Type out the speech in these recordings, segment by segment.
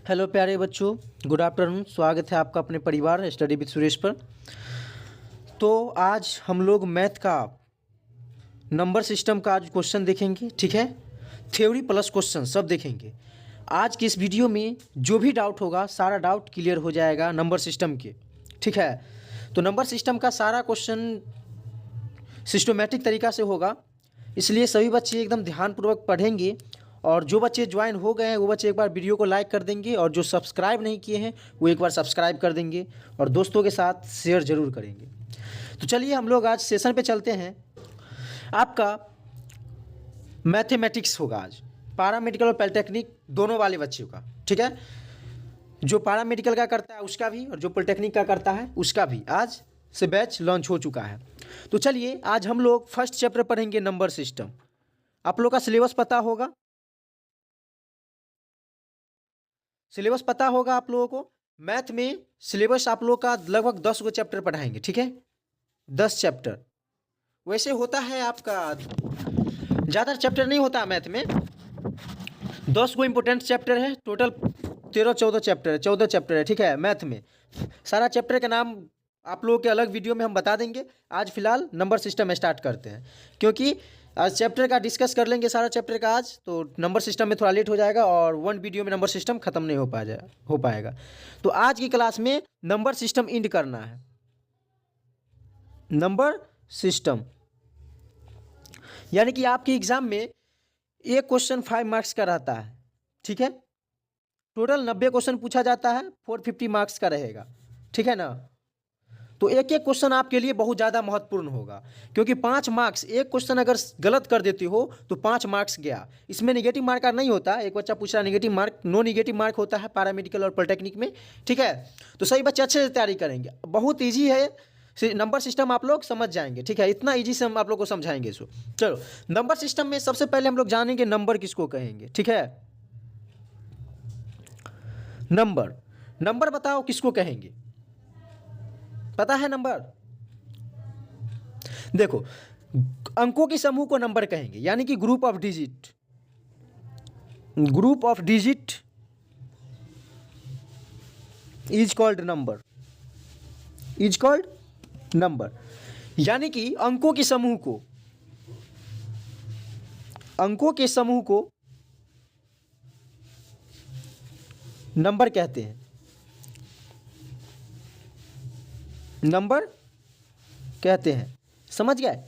Hello प्यारे बच्चों, good afternoon. स्वागत है आपका अपने परिवार स्टडी विद सुरेश पर। तो आज हम लोग मैथ का नंबर सिस्टम का आज क्वेश्चन देखेंगे, ठीक है। थ्योरी प्लस क्वेश्चन सब देखेंगे। आज की इस वीडियो में जो भी डाउट होगा सारा डाउट क्लियर हो जाएगा नंबर सिस्टम के, ठीक है। तो नंबर सिस्टम का सारा क्वेश्चन सिस्टमेटिक तरीका से होगा, इसलिए सभी बच्चे एकदम ध्यानपूर्वक पढ़ेंगे। और जो बच्चे ज्वाइन हो गए हैं वो बच्चे एक बार वीडियो को लाइक कर देंगे, और जो सब्सक्राइब नहीं किए हैं वो एक बार सब्सक्राइब कर देंगे, और दोस्तों के साथ शेयर ज़रूर करेंगे। तो चलिए हम लोग आज सेशन पे चलते हैं। आपका मैथमेटिक्स होगा आज, पैरामेडिकल और पॉलिटेक्निक दोनों वाले बच्चों का, ठीक है। जो पैरामेडिकल का करता है उसका भी, और जो पॉलिटेक्निक का करता है उसका भी आज से बैच लॉन्च हो चुका है। तो चलिए आज हम लोग फर्स्ट चैप्टर पढ़ेंगे नंबर सिस्टम। आप लोग का सिलेबस पता होगा, सिलेबस पता होगा आप लोगों को। मैथ में सिलेबस आप लोग का लगभग 10 गो चैप्टर पढ़ाएंगे, ठीक है। 10 चैप्टर वैसे होता है आपका, ज़्यादा चैप्टर नहीं होता मैथ में। 10 गो इंपॉर्टेंट चैप्टर है, टोटल 13-14 चैप्टर है, 14 चैप्टर है, ठीक है। मैथ में सारा चैप्टर का नाम आप लोगों के अलग वीडियो में हम बता देंगे। आज फिलहाल नंबर सिस्टम स्टार्ट करते हैं, क्योंकि आज चैप्टर का डिस्कस कर लेंगे सारा चैप्टर का आज, तो नंबर सिस्टम में थोड़ा लेट हो जाएगा और वन वीडियो में नंबर सिस्टम खत्म नहीं हो पाएगा। तो आज की क्लास में नंबर सिस्टम इंड करना है। नंबर सिस्टम यानी कि आपके एग्जाम में एक क्वेश्चन 5 मार्क्स का रहता है, ठीक है। टोटल 90 क्वेश्चन पूछा जाता है, 450 मार्क्स का रहेगा, ठीक है ना। तो एक एक क्वेश्चन आपके लिए बहुत ज़्यादा महत्वपूर्ण होगा, क्योंकि 5 मार्क्स, एक क्वेश्चन अगर गलत कर देते हो तो 5 मार्क्स गया। इसमें नेगेटिव मार्क का नहीं होता। एक बच्चा पूछ रहा negative mark, no negative mark होता है पैरामेडिकल और पॉलिटेक्निक में, ठीक है। तो सही बच्चे अच्छे से तैयारी करेंगे, बहुत ईजी है नंबर सिस्टम, आप लोग समझ जाएंगे, ठीक है। इतना ईजी से हम आप लोग को समझाएंगे इसको। चलो, नंबर सिस्टम में सबसे पहले हम लोग जानेंगे नंबर किसको कहेंगे, ठीक है। नंबर, नंबर बताओ किसको कहेंगे, पता है नंबर? देखो, अंकों के समूह को नंबर कहेंगे, यानी कि group of digit. Group of digit is called number, is called number. यानी कि अंकों के समूह को, अंकों के समूह को नंबर कहते हैं, नंबर कहते हैं। समझ गए?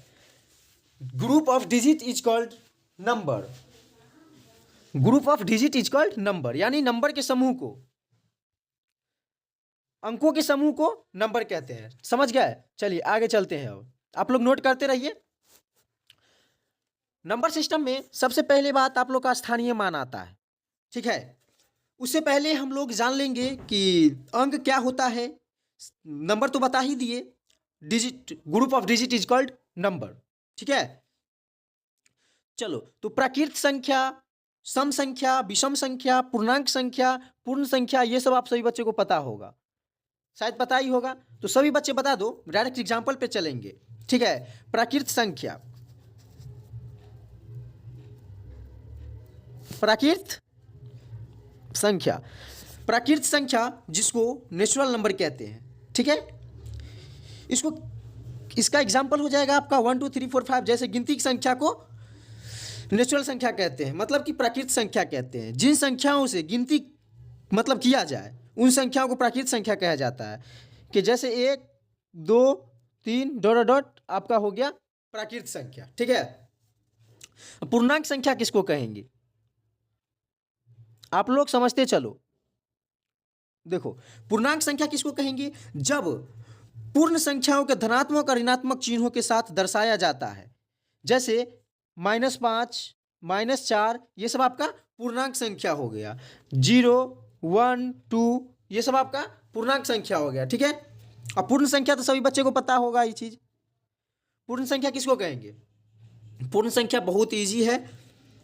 Group of digit is called number, group of digit is called number, यानी नंबर के समूह को, अंकों के समूह को नंबर कहते हैं। समझ गए? चलिए आगे चलते हैं। अब आप लोग नोट करते रहिए। नंबर सिस्टम में सबसे पहले बात आप लोग का स्थानीय मान आता है, ठीक है। उससे पहले हम लोग जान लेंगे कि अंक क्या होता है। नंबर तो बता ही दिए, digit, group of digit is called number, ठीक है। चलो, तो प्राकृत संख्या, सम संख्या, विषम संख्या, पूर्णांक संख्या, पूर्ण संख्या, ये सब आप सभी बच्चों को पता होगा, शायद पता ही होगा। तो सभी बच्चे बता दो, डायरेक्ट एग्जाम्पल पे चलेंगे, ठीक है। प्राकृत संख्या, प्राकृत संख्या, प्राकृत संख्या जिसको नेचुरल नंबर कहते हैं, ठीक है। इसको, इसका एग्जाम्पल हो जाएगा आपका 1 2 3 4 5 जैसे गिनती की संख्या को नेचुरल संख्या कहते हैं, मतलब कि प्राकृत संख्या कहते हैं। जिन संख्याओं से गिनती मतलब किया जाए उन संख्याओं को प्राकृत संख्या कहा जाता है। कि जैसे 1 2 3 डॉट डॉट आपका हो गया प्राकृत संख्या, ठीक है। पूर्णांक संख्या किसको कहेंगे आप लोग समझते चलो। देखो, पूर्णांक संख्या किसको कहेंगे? जब पूर्ण संख्याओं के धनात्मक और ऋणात्मक चिन्हों के साथ दर्शाया जाता है, जैसे -5, -4, ये सब आपका पूर्णांक संख्या हो गया। 0 1 2 ये सब आपका पूर्णांक संख्या हो गया, ठीक है। अब पूर्ण संख्या तो सभी बच्चे को पता होगा ये चीज। पूर्ण संख्या किसको कहेंगे? पूर्ण संख्या बहुत इजी है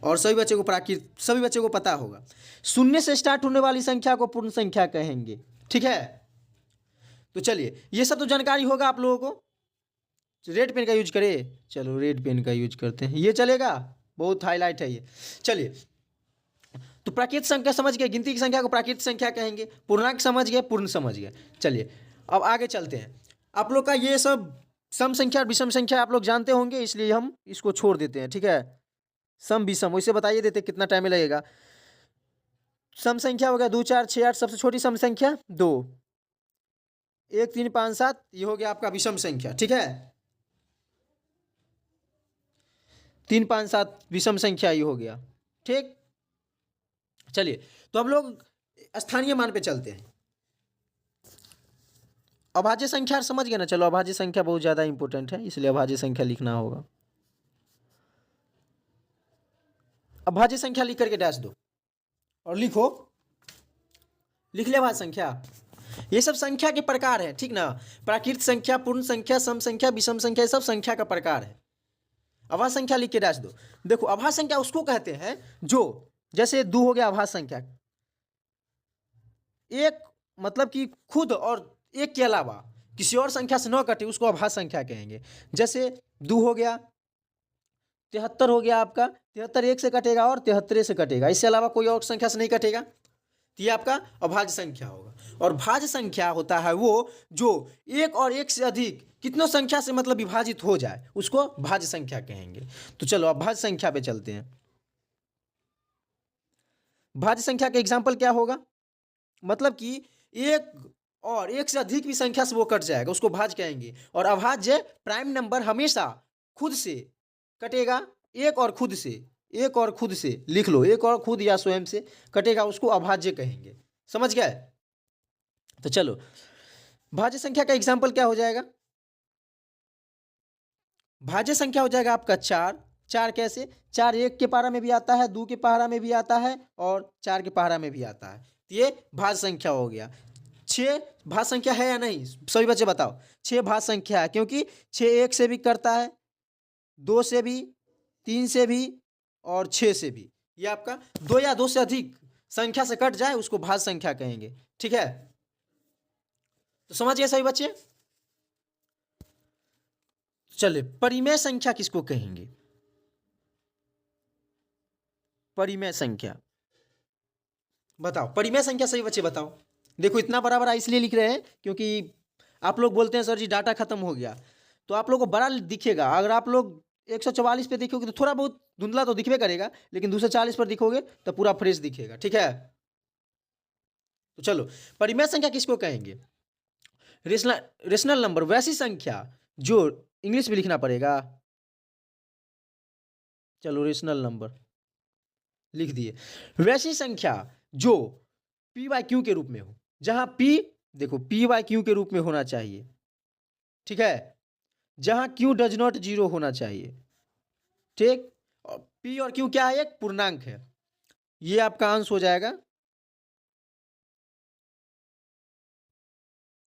और सभी बच्चे को प्राकृत, सभी बच्चे को पता होगा। शून्य से स्टार्ट होने वाली संख्या को पूर्ण संख्या कहेंगे, ठीक है। तो चलिए, ये सब तो जानकारी होगा आप लोगों को। रेड पेन का यूज करें, चलो रेड पेन का यूज करते हैं, ये चलेगा, बहुत हाईलाइट है ये। चलिए, तो प्राकृत संख्या समझ गए, गिनती की संख्या को प्राकृत संख्या कहेंगे। पूर्णांक समझ गए, पूर्ण समझ गए। चलिए अब आगे चलते हैं। आप लोग का ये सब सम संख्या और विषम संख्या आप लोग जानते होंगे, इसलिए हम इसको छोड़ देते हैं, ठीक है। सम विषम वैसे बताइए देते कितना टाइम में लगेगा। सम संख्या हो गया 2 4 6 8, सबसे छोटी सम संख्या 2, 1 3 5 7, ये हो गया आपका विषम संख्या, ठीक है। 3 5 7 विषम संख्या ये हो गया, ठीक। चलिए तो हम लोग स्थानीय मान पे चलते हैं। अभाज्य संख्या समझ गए ना। चलो अभाज्य संख्या बहुत ज़्यादा इंपॉर्टेंट है, इसलिए अभाज्य संख्या लिखना होगा। अभाज्य संख्या लिख करके डैश दो और लिखो, लिख ले अभाज्य संख्या। ये सब संख्या के प्रकार है, ठीक ना। प्राकृत संख्या, पूर्ण संख्या, सम संख्या, विषम संख्या, ये सब संख्या का प्रकार है। अभाज्य संख्या लिख के डैश दो। देखो अभाज्य संख्या उसको कहते हैं जो, जैसे 2 हो गया अभाज्य संख्या, एक मतलब कि खुद और एक के अलावा किसी और संख्या से न कटे, उसको अभाज्य संख्या कहेंगे। जैसे 2 हो गया, 73 हो गया आपका, 73 एक से कटेगा और 73 से कटेगा, इससे अलावा कोई और संख्या से नहीं कटेगा, तो ये आपका अभाज्य संख्या होगा। और भाज्य संख्या होता है वो जो एक और एक से अधिक कितनों संख्या से मतलब विभाजित हो जाए, उसको भाज्य संख्या कहेंगे। तो चलो अब भाज्य संख्या पे चलते हैं। भाज्य संख्या का एग्जाम्पल क्या होगा, मतलब कि एक और एक से अधिक भी संख्या से वो कट जाएगा, उसको भाज्य कहेंगे। और अभाज्य प्राइम नंबर हमेशा खुद से कटेगा, एक और खुद से, एक और खुद से लिख लो, एक और खुद या स्वयं से कटेगा, उसको अभाज्य कहेंगे। समझ गए। तो चलो भाज्य संख्या का एग्जाम्पल क्या हो जाएगा। भाज्य संख्या हो जाएगा आपका 4। 4 कैसे, 4 1 के पहाड़ा में भी आता है, 2 के पहाड़ा में भी आता है और 4 के पहाड़ा में भी आता है, तो ये भाज्य संख्या हो गया। 6 भाज्य संख्या है या नहीं, सभी बच्चे बताओ। 6 भाज्य संख्या है, क्योंकि 6 1 से भी करता है, 2 से भी, 3 से भी और 6 से भी। ये आपका 2 या 2 से अधिक संख्या से कट जाए, उसको भाज्य संख्या कहेंगे, ठीक है। तो समझ गए सभी बच्चे। चलिए परिमेय संख्या किसको कहेंगे। परिमेय संख्या बताओ, परिमेय संख्या सही बच्चे बताओ। देखो इतना बड़ा बड़ा इसलिए लिख रहे हैं क्योंकि आप लोग बोलते हैं सर जी डाटा खत्म हो गया, तो आप लोग को बड़ा दिखेगा। अगर आप लोग 144 पे देखोगे तो थोड़ा बहुत धुंधला तो दिखबे करेगा, लेकिन 240 पर दिखोगे तो पूरा फ्रेश दिखेगा, ठीक है। तो चलो परिमेय संख्या किसको कहेंगे। रेशनल नंबर, वैसी संख्या जो इंग्लिश में लिखना पड़ेगा। चलो रेशनल नंबर लिख दिए। वैसी संख्या जो पी बाई क्यू के रूप में हो, जहां पी देखो पी बाई क्यू के रूप में होना चाहिए, ठीक है। जहां क्यू डज नॉट जीरो होना चाहिए, ठीक। पी और क्यू क्या है, एक पूर्णांक है। ये आपका अंश हो जाएगा,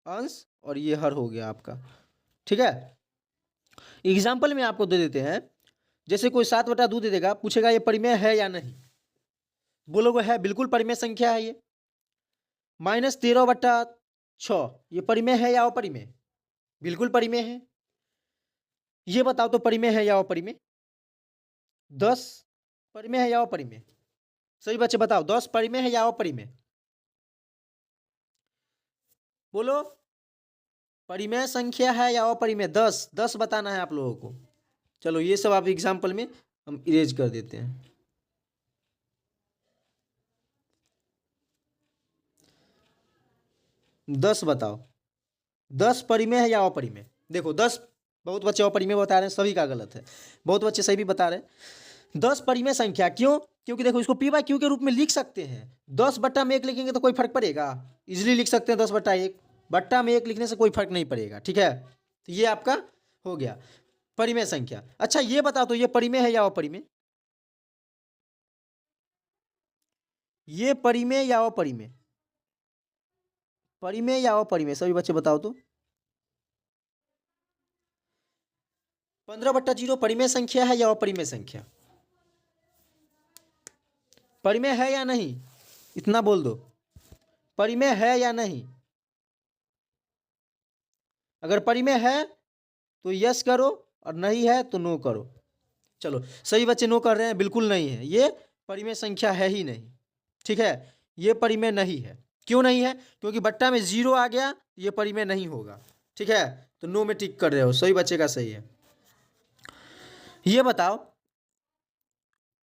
अंश, और ये हर हो गया आपका, ठीक है। एग्जाम्पल में आपको दे देते हैं। जैसे कोई 7/2 दे देगा, पूछेगा ये परिमेय है या नहीं, बोलोगे है, बिल्कुल परिमेय संख्या है ये। -13/6 ये परिमेय है या अपरिमेय, बिल्कुल परिमेय है। ये बताओ तो परिमेय है या अपरिमेय। 10 परिमेय है या अपरिमेय, सही बच्चे बताओ। 10 परिमेय है या अपरिमेय, बोलो। परिमेय संख्या है या अपरिमेय, 10 बताना है आप लोगों को। चलो ये सब आप एग्जाम्पल में हम इरेज कर देते हैं। दस बताओ, 10 परिमेय है या अपरिमेय। देखो 10, बहुत बच्चे अपरिमेय बता रहे हैं, सभी का गलत है। बहुत बच्चे सही भी बता रहे हैं। 10 परिमेय संख्या, क्यों, क्योंकि देखो इसको पी बाई क्यू के रूप में लिख सकते हैं। 10/1 लिखेंगे तो कोई फर्क पड़ेगा, इजिली लिख सकते हैं। 10/1 बट्टा में 1 लिखने से कोई फर्क नहीं पड़ेगा, ठीक है। तो ये आपका हो गया परिमेय संख्या। अच्छा ये बताओ तो ये परिमेय है या अपरिमेय, ये परिमेय या अपरिमेय, परिमेय या अपरिमेय, सभी बच्चे बताओ तो। 15/0 परिमेय संख्या है या अपरिमेय संख्या, परिमेय है या नहीं, इतना बोल दो, परिमेय है या नहीं। अगर परिमेय है तो यस करो और नहीं है तो नो करो। चलो सही बच्चे नो कर रहे हैं, बिल्कुल नहीं है, ये परिमेय संख्या है ही नहीं। ठीक है, ये परिमेय नहीं है। क्यों नहीं है? क्योंकि बट्टा में 0 आ गया, ये परिमेय नहीं होगा। ठीक है, तो नो में टिक कर रहे हो, सही बचेगा, सही है। ये बताओ,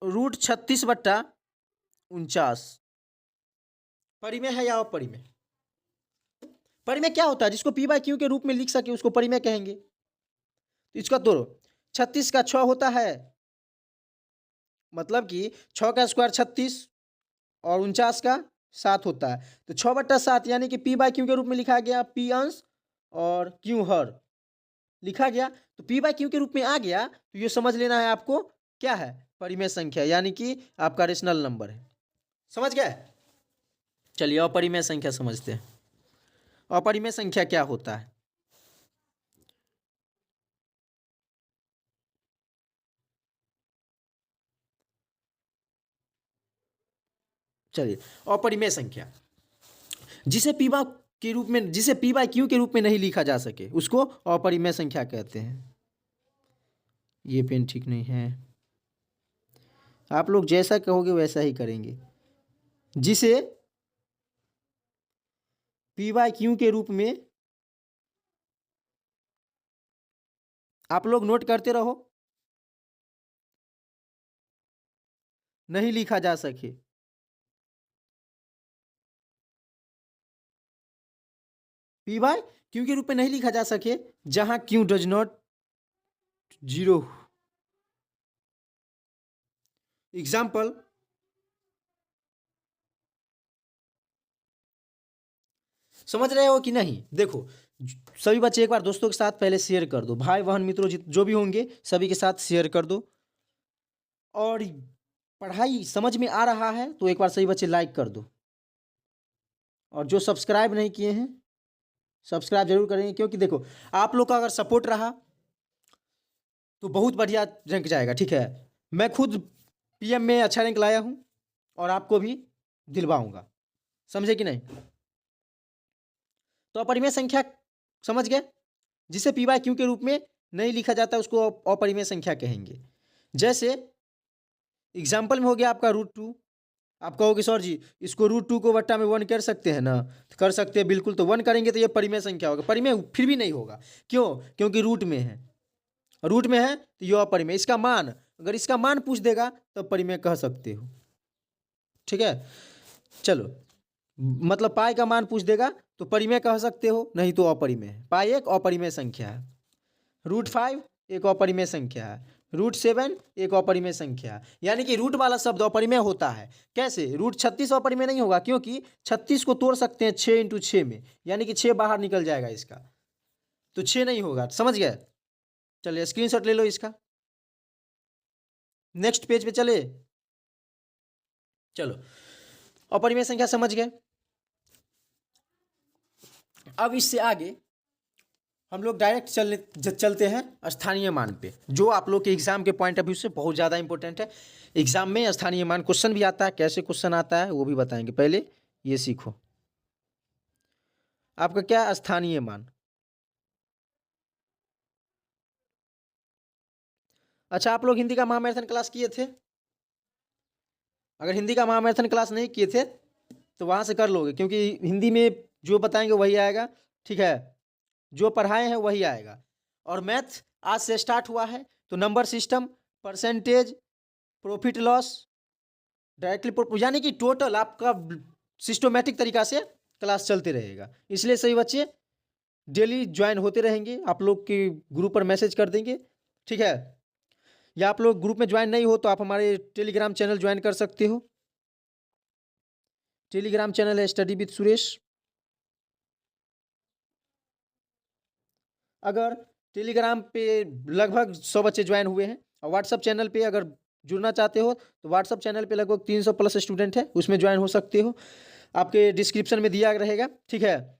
√36/49 परिमेय है या अपरिमेय? परिमेय क्या होता है? जिसको p/q के रूप में लिख सके उसको परिमेय कहेंगे। तो इसका तोड़ो, 36 का 6 होता है, मतलब कि 6 का स्क्वायर 36 और 49 का 7 होता है। तो 6/7 यानी कि p/q के रूप में लिखा गया, p अंश और q हर लिखा गया। तो p/q के रूप में आ गया, तो ये समझ लेना है आपको क्या है, परिमेय संख्या, यानी कि आपका रेशनल नंबर है। समझ गए? चलिए अपरिमेय संख्या समझते हैं। अपरिमेय संख्या क्या होता है? चलिए, अपरिमेय संख्या जिसे p/q के रूप में नहीं लिखा जा सके उसको अपरिमेय संख्या कहते हैं। ये पेन ठीक नहीं है, आप लोग जैसा कहोगे वैसा ही करेंगे। जिसे p/q के रूप में, आप लोग नोट करते रहो, नहीं लिखा जा सके। p/q के रूप में नहीं लिखा जा सके जहां q डज नॉट 0। एग्जाम्पल, समझ रहे हो कि नहीं? देखो, सभी बच्चे एक बार दोस्तों के साथ पहले शेयर कर दो, भाई बहन मित्रों जो भी होंगे सभी के साथ शेयर कर दो। और पढ़ाई समझ में आ रहा है तो एक बार सभी बच्चे लाइक कर दो। और जो सब्सक्राइब नहीं किए हैं सब्सक्राइब जरूर करेंगे, क्योंकि देखो आप लोग का अगर सपोर्ट रहा तो बहुत बढ़िया रैंक जाएगा। ठीक है, मैं खुद पीएम में अच्छा रैंक लाया हूं और आपको भी दिलवाऊंगा। समझे कि नहीं? तो अपरिमेय संख्या समझ गए, जिसे p/q के रूप में नहीं लिखा जाता उसको अपरिमेय संख्या कहेंगे। जैसे एग्जाम्पल में हो गया आपका √2। आप कहोगे सर जी इसको √2 को बट्टा में 1 कर सकते हैं ना? कर सकते हैं, बिल्कुल। तो 1 करेंगे तो ये परिमेय संख्या होगा। परिमेय फिर भी नहीं होगा, क्यों? क्योंकि रूट में है, रूट में है तो ये अपरिमेय। इसका मान, अगर इसका मान पूछ देगा तो परिमेय कह सकते हो। ठीक है, चलो, मतलब पाई का मान पूछ देगा तो परिमेय कह सकते हो, नहीं तो अपरिमेय है। पाई एक अपरिमेय संख्या है, √5 एक अपरिमेय संख्या है, √7 एक अपरिमेय संख्या है। यानी कि रूट वाला शब्द अपरिमेय होता है। कैसे? √36 अपरिमेय नहीं होगा, क्योंकि 36 को तोड़ सकते हैं 6 × 6 में, यानी कि 6 बाहर निकल जाएगा इसका, तो 6 नहीं होगा। समझ गए? चलिए स्क्रीनशॉट ले लो इसका, नेक्स्ट पेज पे चले। चलो, अपरिमेय संख्या समझ गए। अब इससे आगे हम लोग डायरेक्ट चलते हैं स्थानीय मान पे, जो आप लोग के एग्जाम के पॉइंट ऑफ व्यू से बहुत ज़्यादा इंपॉर्टेंट है। एग्जाम में स्थानीय मान क्वेश्चन भी आता है, कैसे क्वेश्चन आता है वो भी बताएंगे। पहले ये सीखो, आपका क्या स्थानीय मान। अच्छा, आप लोग हिंदी का महामैराथन क्लास किए थे? अगर हिंदी का महामैराथन क्लास नहीं किए थे तो वहाँ से कर लोगे, क्योंकि हिंदी में जो बताएंगे वही आएगा। ठीक है, जो पढ़ाए हैं वही आएगा। और मैथ आज से स्टार्ट हुआ है, तो number system, percentage, profit loss, directly, यानी कि टोटल आपका सिस्टोमेटिक तरीका से क्लास चलते रहेगा। इसलिए सही बच्चे डेली ज्वाइन होते रहेंगे। आप लोग के ग्रुप पर मैसेज कर देंगे। ठीक है, या आप लोग ग्रुप में ज्वाइन नहीं हो तो आप हमारे टेलीग्राम चैनल ज्वाइन कर सकते हो। टेलीग्राम चैनल है स्टडी विद सुरेश। अगर टेलीग्राम पे लगभग 100 बच्चे ज्वाइन हुए हैं, और व्हाट्सअप चैनल पे अगर जुड़ना चाहते हो तो व्हाट्सअप चैनल पे लगभग 300 प्लस स्टूडेंट है, उसमें ज्वाइन हो सकते हो। आपके डिस्क्रिप्शन में दिया रहेगा। ठीक है,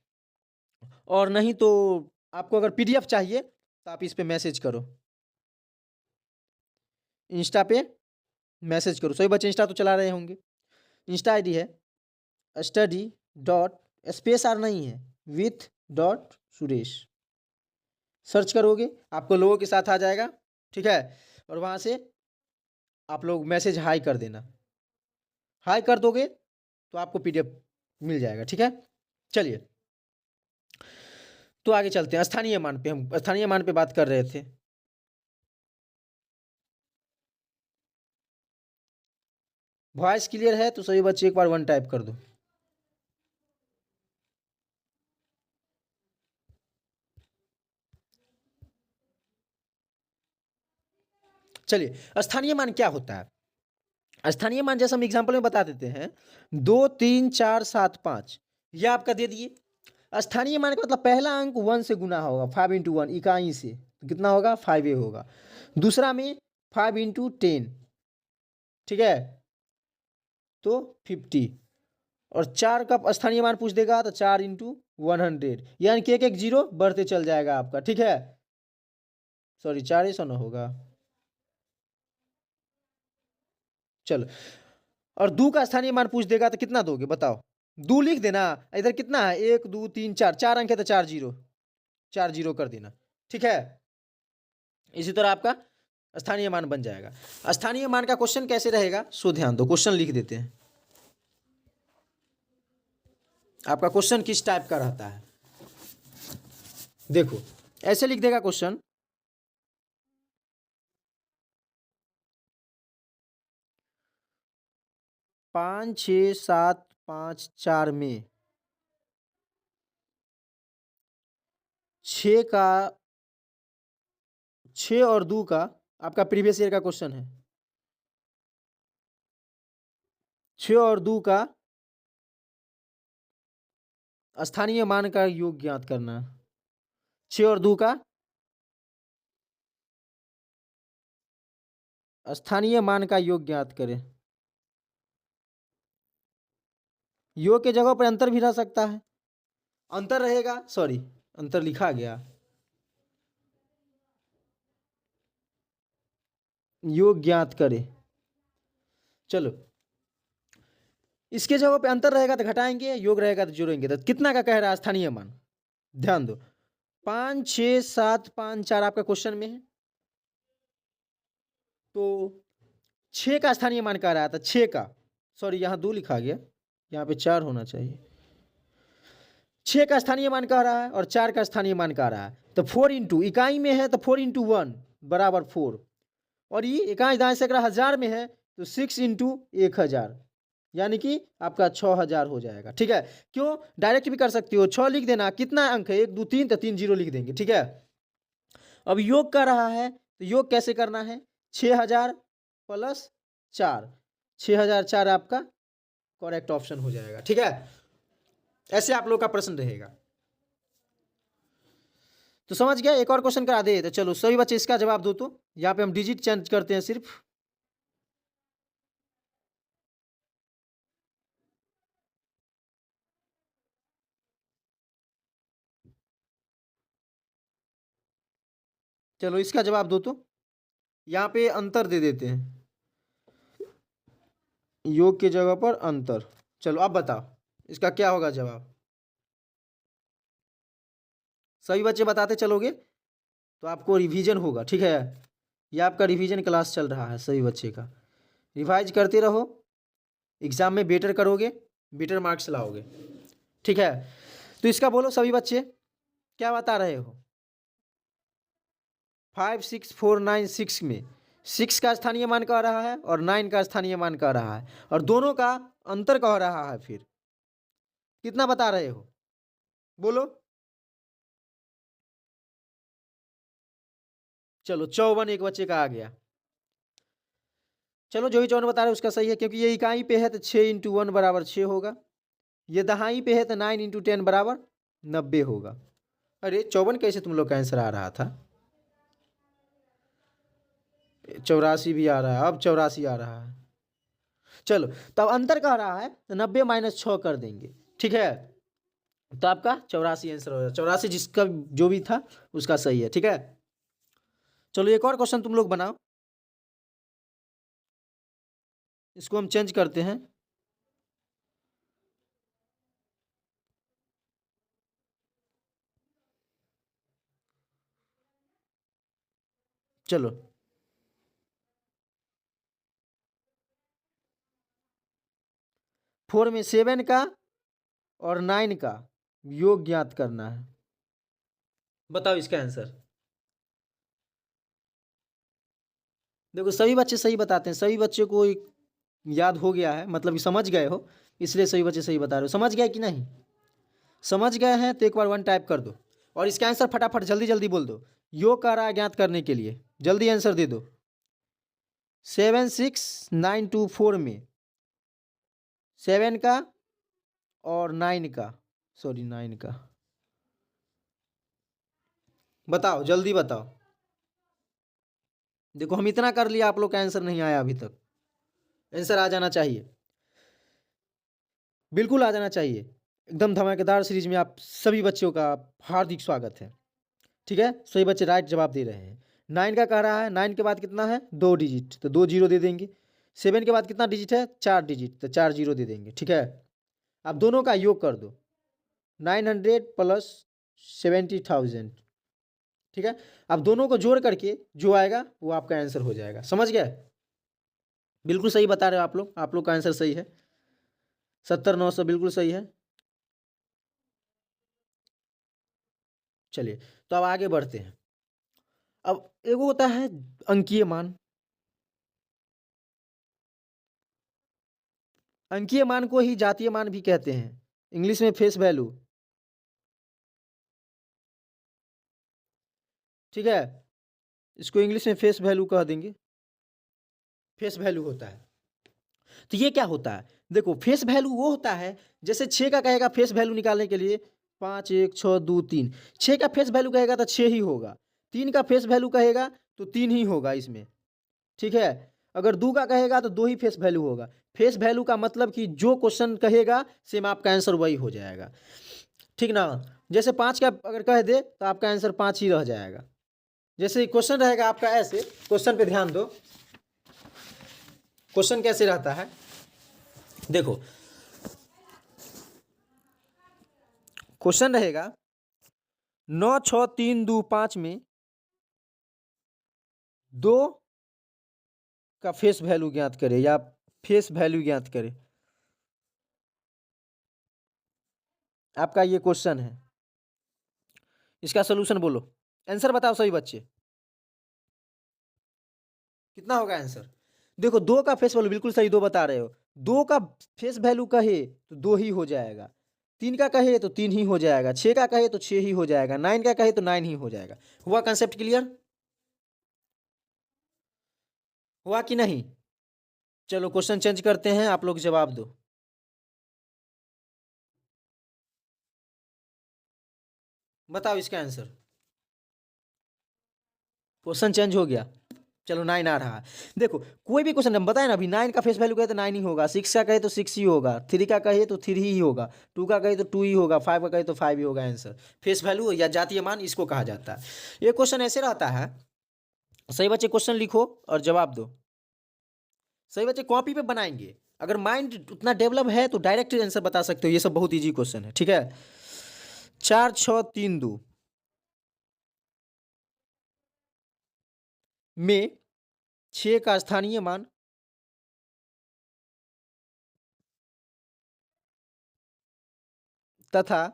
और नहीं तो आपको अगर पीडीएफ चाहिए तो आप इस पे मैसेज करो, इंस्टा पे मैसेज करो। सभी बच्चे इंस्टा तो चला रहे होंगे। इंस्टा आईडी है स्टडी डॉट, स्पेस आर नहीं है, विथ डॉट सुरेश। सर्च करोगे आपको लोगों के साथ आ जाएगा। ठीक है, और वहाँ से आप लोग मैसेज हाई कर देना। हाई कर दोगे तो आपको PDF मिल जाएगा। ठीक है, चलिए तो आगे चलते हैं। स्थानीय मान पे, हम स्थानीय मान पे बात कर रहे थे। वॉइस क्लियर है तो सभी बच्चे एक बार 1 टाइप कर दो। चलिए स्थानीय मान क्या होता है। स्थानीय मान जैसे हम एग्जांपल में बता देते हैं, 2 3 4 7 5 ये आपका दे दिए। स्थानीय मान का मतलब पहला अंक 1 से गुना होगा, 5 इंटू 1 इकाई से, तो कितना होगा 5a होगा। दूसरा में 5 इंटू 10, ठीक है, तो 50। और 4 का स्थानीय मान पूछ देगा तो 4 इंटू 100, यानी कि एक एक जीरो बढ़ते चल जाएगा आपका। ठीक है, सॉरी 400 ना होगा, चलो। और 2 का स्थानीय मान पूछ देगा तो कितना दोगे बताओ। 2 लिख देना, इधर कितना है 1 2 3 4, 4 अंक है तो 4 जीरो, 4 जीरो कर देना। ठीक है, इसी तरह आपका स्थानीय मान बन जाएगा। स्थानीय मान का क्वेश्चन कैसे रहेगा सो ध्यान दो, क्वेश्चन लिख देते हैं। आपका क्वेश्चन किस टाइप का रहता है देखो, ऐसे लिख देगा क्वेश्चन, 5 6 7 5 4 में 6 का 6 और 2 का, आपका प्रीवियस ईयर का क्वेश्चन है, 6 और 2 का स्थानीय मान का योग ज्ञात करना। 6 और 2 का स्थानीय मान का योग ज्ञात करें। योग के जगह पर अंतर भी रह सकता है, अंतर रहेगा, सॉरी अंतर लिखा गया, योग ज्ञात करें। चलो इसके जगह पे अंतर रहेगा तो घटाएंगे, योग रहेगा तो जोड़ेंगे, तो कितना का कह रहा है स्थानीय मान, ध्यान दो। 5 6 7 5 4 आपका क्वेश्चन में है, तो 6 का स्थानीय मान कह रहा था, 6 का, सॉरी यहाँ 2 लिखा गया, यहाँ पे 4 होना चाहिए। 6 का स्थानीय मान कह रहा है और 4 का स्थानीय मान कह रहा है, तो 4 इंटू इकाई में है तो 4 इंटू 1 बराबर 4, और ये इकाई दाएं से अगर 1000 में है तो 6 इंटू 1000, यानी कि आपका 6000 हो जाएगा। ठीक है, क्यों डायरेक्ट भी कर सकती हो, 6 लिख देना, कितना अंक है 1 2 3, तो 3 जीरो लिख देंगे। ठीक है, अब योग कर रहा है तो योग कैसे करना है, 6000 प्लस 4, 6004 आपका करेक्ट ऑप्शन हो जाएगा। ठीक है, ऐसे आप लोग का प्रश्न रहेगा, तो समझ गया। एक और क्वेश्चन करा दे, तो चलो सभी बच्चे इसका जवाब दो, तो यहाँ पे हम डिजिट चेंज करते हैं सिर्फ। चलो इसका जवाब दो, तो यहाँ पे अंतर दे देते हैं, योग के जगह पर अंतर। चलो अब बताओ इसका क्या होगा जवाब, सभी बच्चे बताते चलोगे तो आपको रिवीजन होगा। ठीक है, ये आपका रिवीजन क्लास चल रहा है, सभी बच्चे का रिवाइज करते रहो, एग्जाम में बेटर करोगे, बेटर मार्क्स लाओगे। ठीक है, तो इसका बोलो सभी बच्चे क्या बता रहे हो। 5 6 4 9 6 में 6 का स्थानीय मान कह रहा है और 9 का स्थानीय मान कह रहा है, और दोनों का अंतर कह रहा है, फिर कितना बता रहे हो बोलो। चलो 54 एक बच्चे का आ गया, चलो जो ही 54 बता रहे उसका सही है, क्योंकि ये इकाई पे है तो 6 इंटू 1 बराबर 6 होगा, ये दहाई पे है तो 9 इंटू 10 बराबर 90 होगा। अरे 54 कैसे तुम लोग का आंसर आ रहा था, 84 भी आ रहा है, अब 84 आ रहा है। चलो तब अंतर कह रहा है तो 90 माइनस 6 कर देंगे। ठीक है, तो आपका 84 आंसर हो जाएगा, 84 जिसका जो भी था उसका सही है। ठीक है, चलो एक और क्वेश्चन तुम लोग बनाओ, इसको हम चेंज करते हैं। चलो 4 में 7 का और 9 का योग ज्ञात करना है। बताओ इसका आंसर। देखो सभी बच्चे सही बताते हैं, सभी बच्चे को याद हो गया है, मतलब कि समझ गए हो, इसलिए सभी बच्चे सही बता रहे हो। समझ गए कि नहीं? समझ गए हैं तो एक बार 1 टाइप कर दो और इसका आंसर फटाफट जल्दी जल्दी बोल दो। योग का रहा ज्ञात करने के लिए जल्दी आंसर दे दो। 76924 में 7 का और 9 का, सॉरी 9 का, बताओ जल्दी बताओ। देखो हम इतना कर लिया, आप लोग का आंसर नहीं आया अभी तक। आंसर आ जाना चाहिए, बिल्कुल आ जाना चाहिए। एकदम धमाकेदार सीरीज में आप सभी बच्चों का हार्दिक स्वागत है। ठीक है, सभी बच्चे राइट जवाब दे रहे हैं। 9 का कह रहा है, 9 के बाद कितना है 2 डिजिट, तो 2 जीरो दे देंगे। 7 के बाद कितना डिजिट है 4 डिजिट, तो 4 जीरो दे देंगे। ठीक है, अब दोनों का योग कर दो, 900 प्लस 70,000। ठीक है, अब दोनों को जोड़ करके जो आएगा वो आपका आंसर हो जाएगा। समझ गए? बिल्कुल सही बता रहे हो आप लोग का आंसर सही है, 70,900 बिल्कुल सही है। चलिए तो अब आगे बढ़ते हैं। अब एक होता है अंकीय मान। अंकीय मान को ही जातीय मान भी कहते हैं, इंग्लिश में फेस वैल्यू। ठीक है, इसको इंग्लिश में फेस वैल्यू कह देंगे, फेस वैल्यू होता है। तो ये क्या होता है? देखो फेस वैल्यू वो होता है, जैसे 6 का कहेगा फेस वैल्यू निकालने के लिए 5 1 6 2 3, 6 का फेस वैल्यू कहेगा तो 6 ही होगा, 3 का फेस वैल्यू कहेगा तो 3 ही होगा इसमें। ठीक है, अगर 2 का कहेगा तो 2 ही फेस वैल्यू होगा। फेस वैल्यू का मतलब कि जो क्वेश्चन कहेगा सेम आपका आंसर वही हो जाएगा। ठीक ना, जैसे 5 का अगर कह दे तो आपका आंसर 5 ही रह जाएगा। जैसे क्वेश्चन रहेगा आपका ऐसे, क्वेश्चन पे ध्यान दो, क्वेश्चन कैसे रहता है देखो। क्वेश्चन रहेगा 9 6 3 2 5 में 2 का फेस वैल्यू ज्ञात करे या फेस वैल्यू ज्ञात करे। आपका ये क्वेश्चन है, इसका सोल्यूशन बोलो, आंसर बताओ सभी बच्चे, कितना होगा आंसर? देखो 2 का फेस वैल्यू बिल्कुल सही, 2 बता रहे हो। 2 का फेस वैल्यू कहे तो 2 ही हो जाएगा, 3 का कहे तो 3 ही हो जाएगा, 6 का कहे तो 6 ही हो जाएगा, 9 का कहे तो 9 ही हो जाएगा। हुआ कंसेप्ट क्लियर? हुआ कि नहीं? चलो क्वेश्चन चेंज करते हैं, आप लोग जवाब दो। बताओ इसका आंसर। क्वेश्चन चेंज हो गया, चलो 9 आ रहा है। देखो कोई भी क्वेश्चन हम बताए ना, अभी 9 का फेस वैल्यू कहे तो 9 ही होगा, 6 का कहे तो 6 ही होगा, 3 का कहे तो 3 ही होगा, 2 का कहे तो 2 ही होगा, 5 का कहे तो 5 ही होगा। आंसर फेस वैल्यू या जातीय मान इसको कहा जाता है। ये क्वेश्चन ऐसे रहता है, सही बच्चे क्वेश्चन लिखो और जवाब दो। सही बच्चे कॉपी पे बनाएंगे, अगर माइंड उतना डेवलप है तो डायरेक्ट आंसर बता सकते हो। ये सब बहुत ईजी क्वेश्चन है। ठीक है, 4 6 3 2 में 6 का स्थानीय मान तथा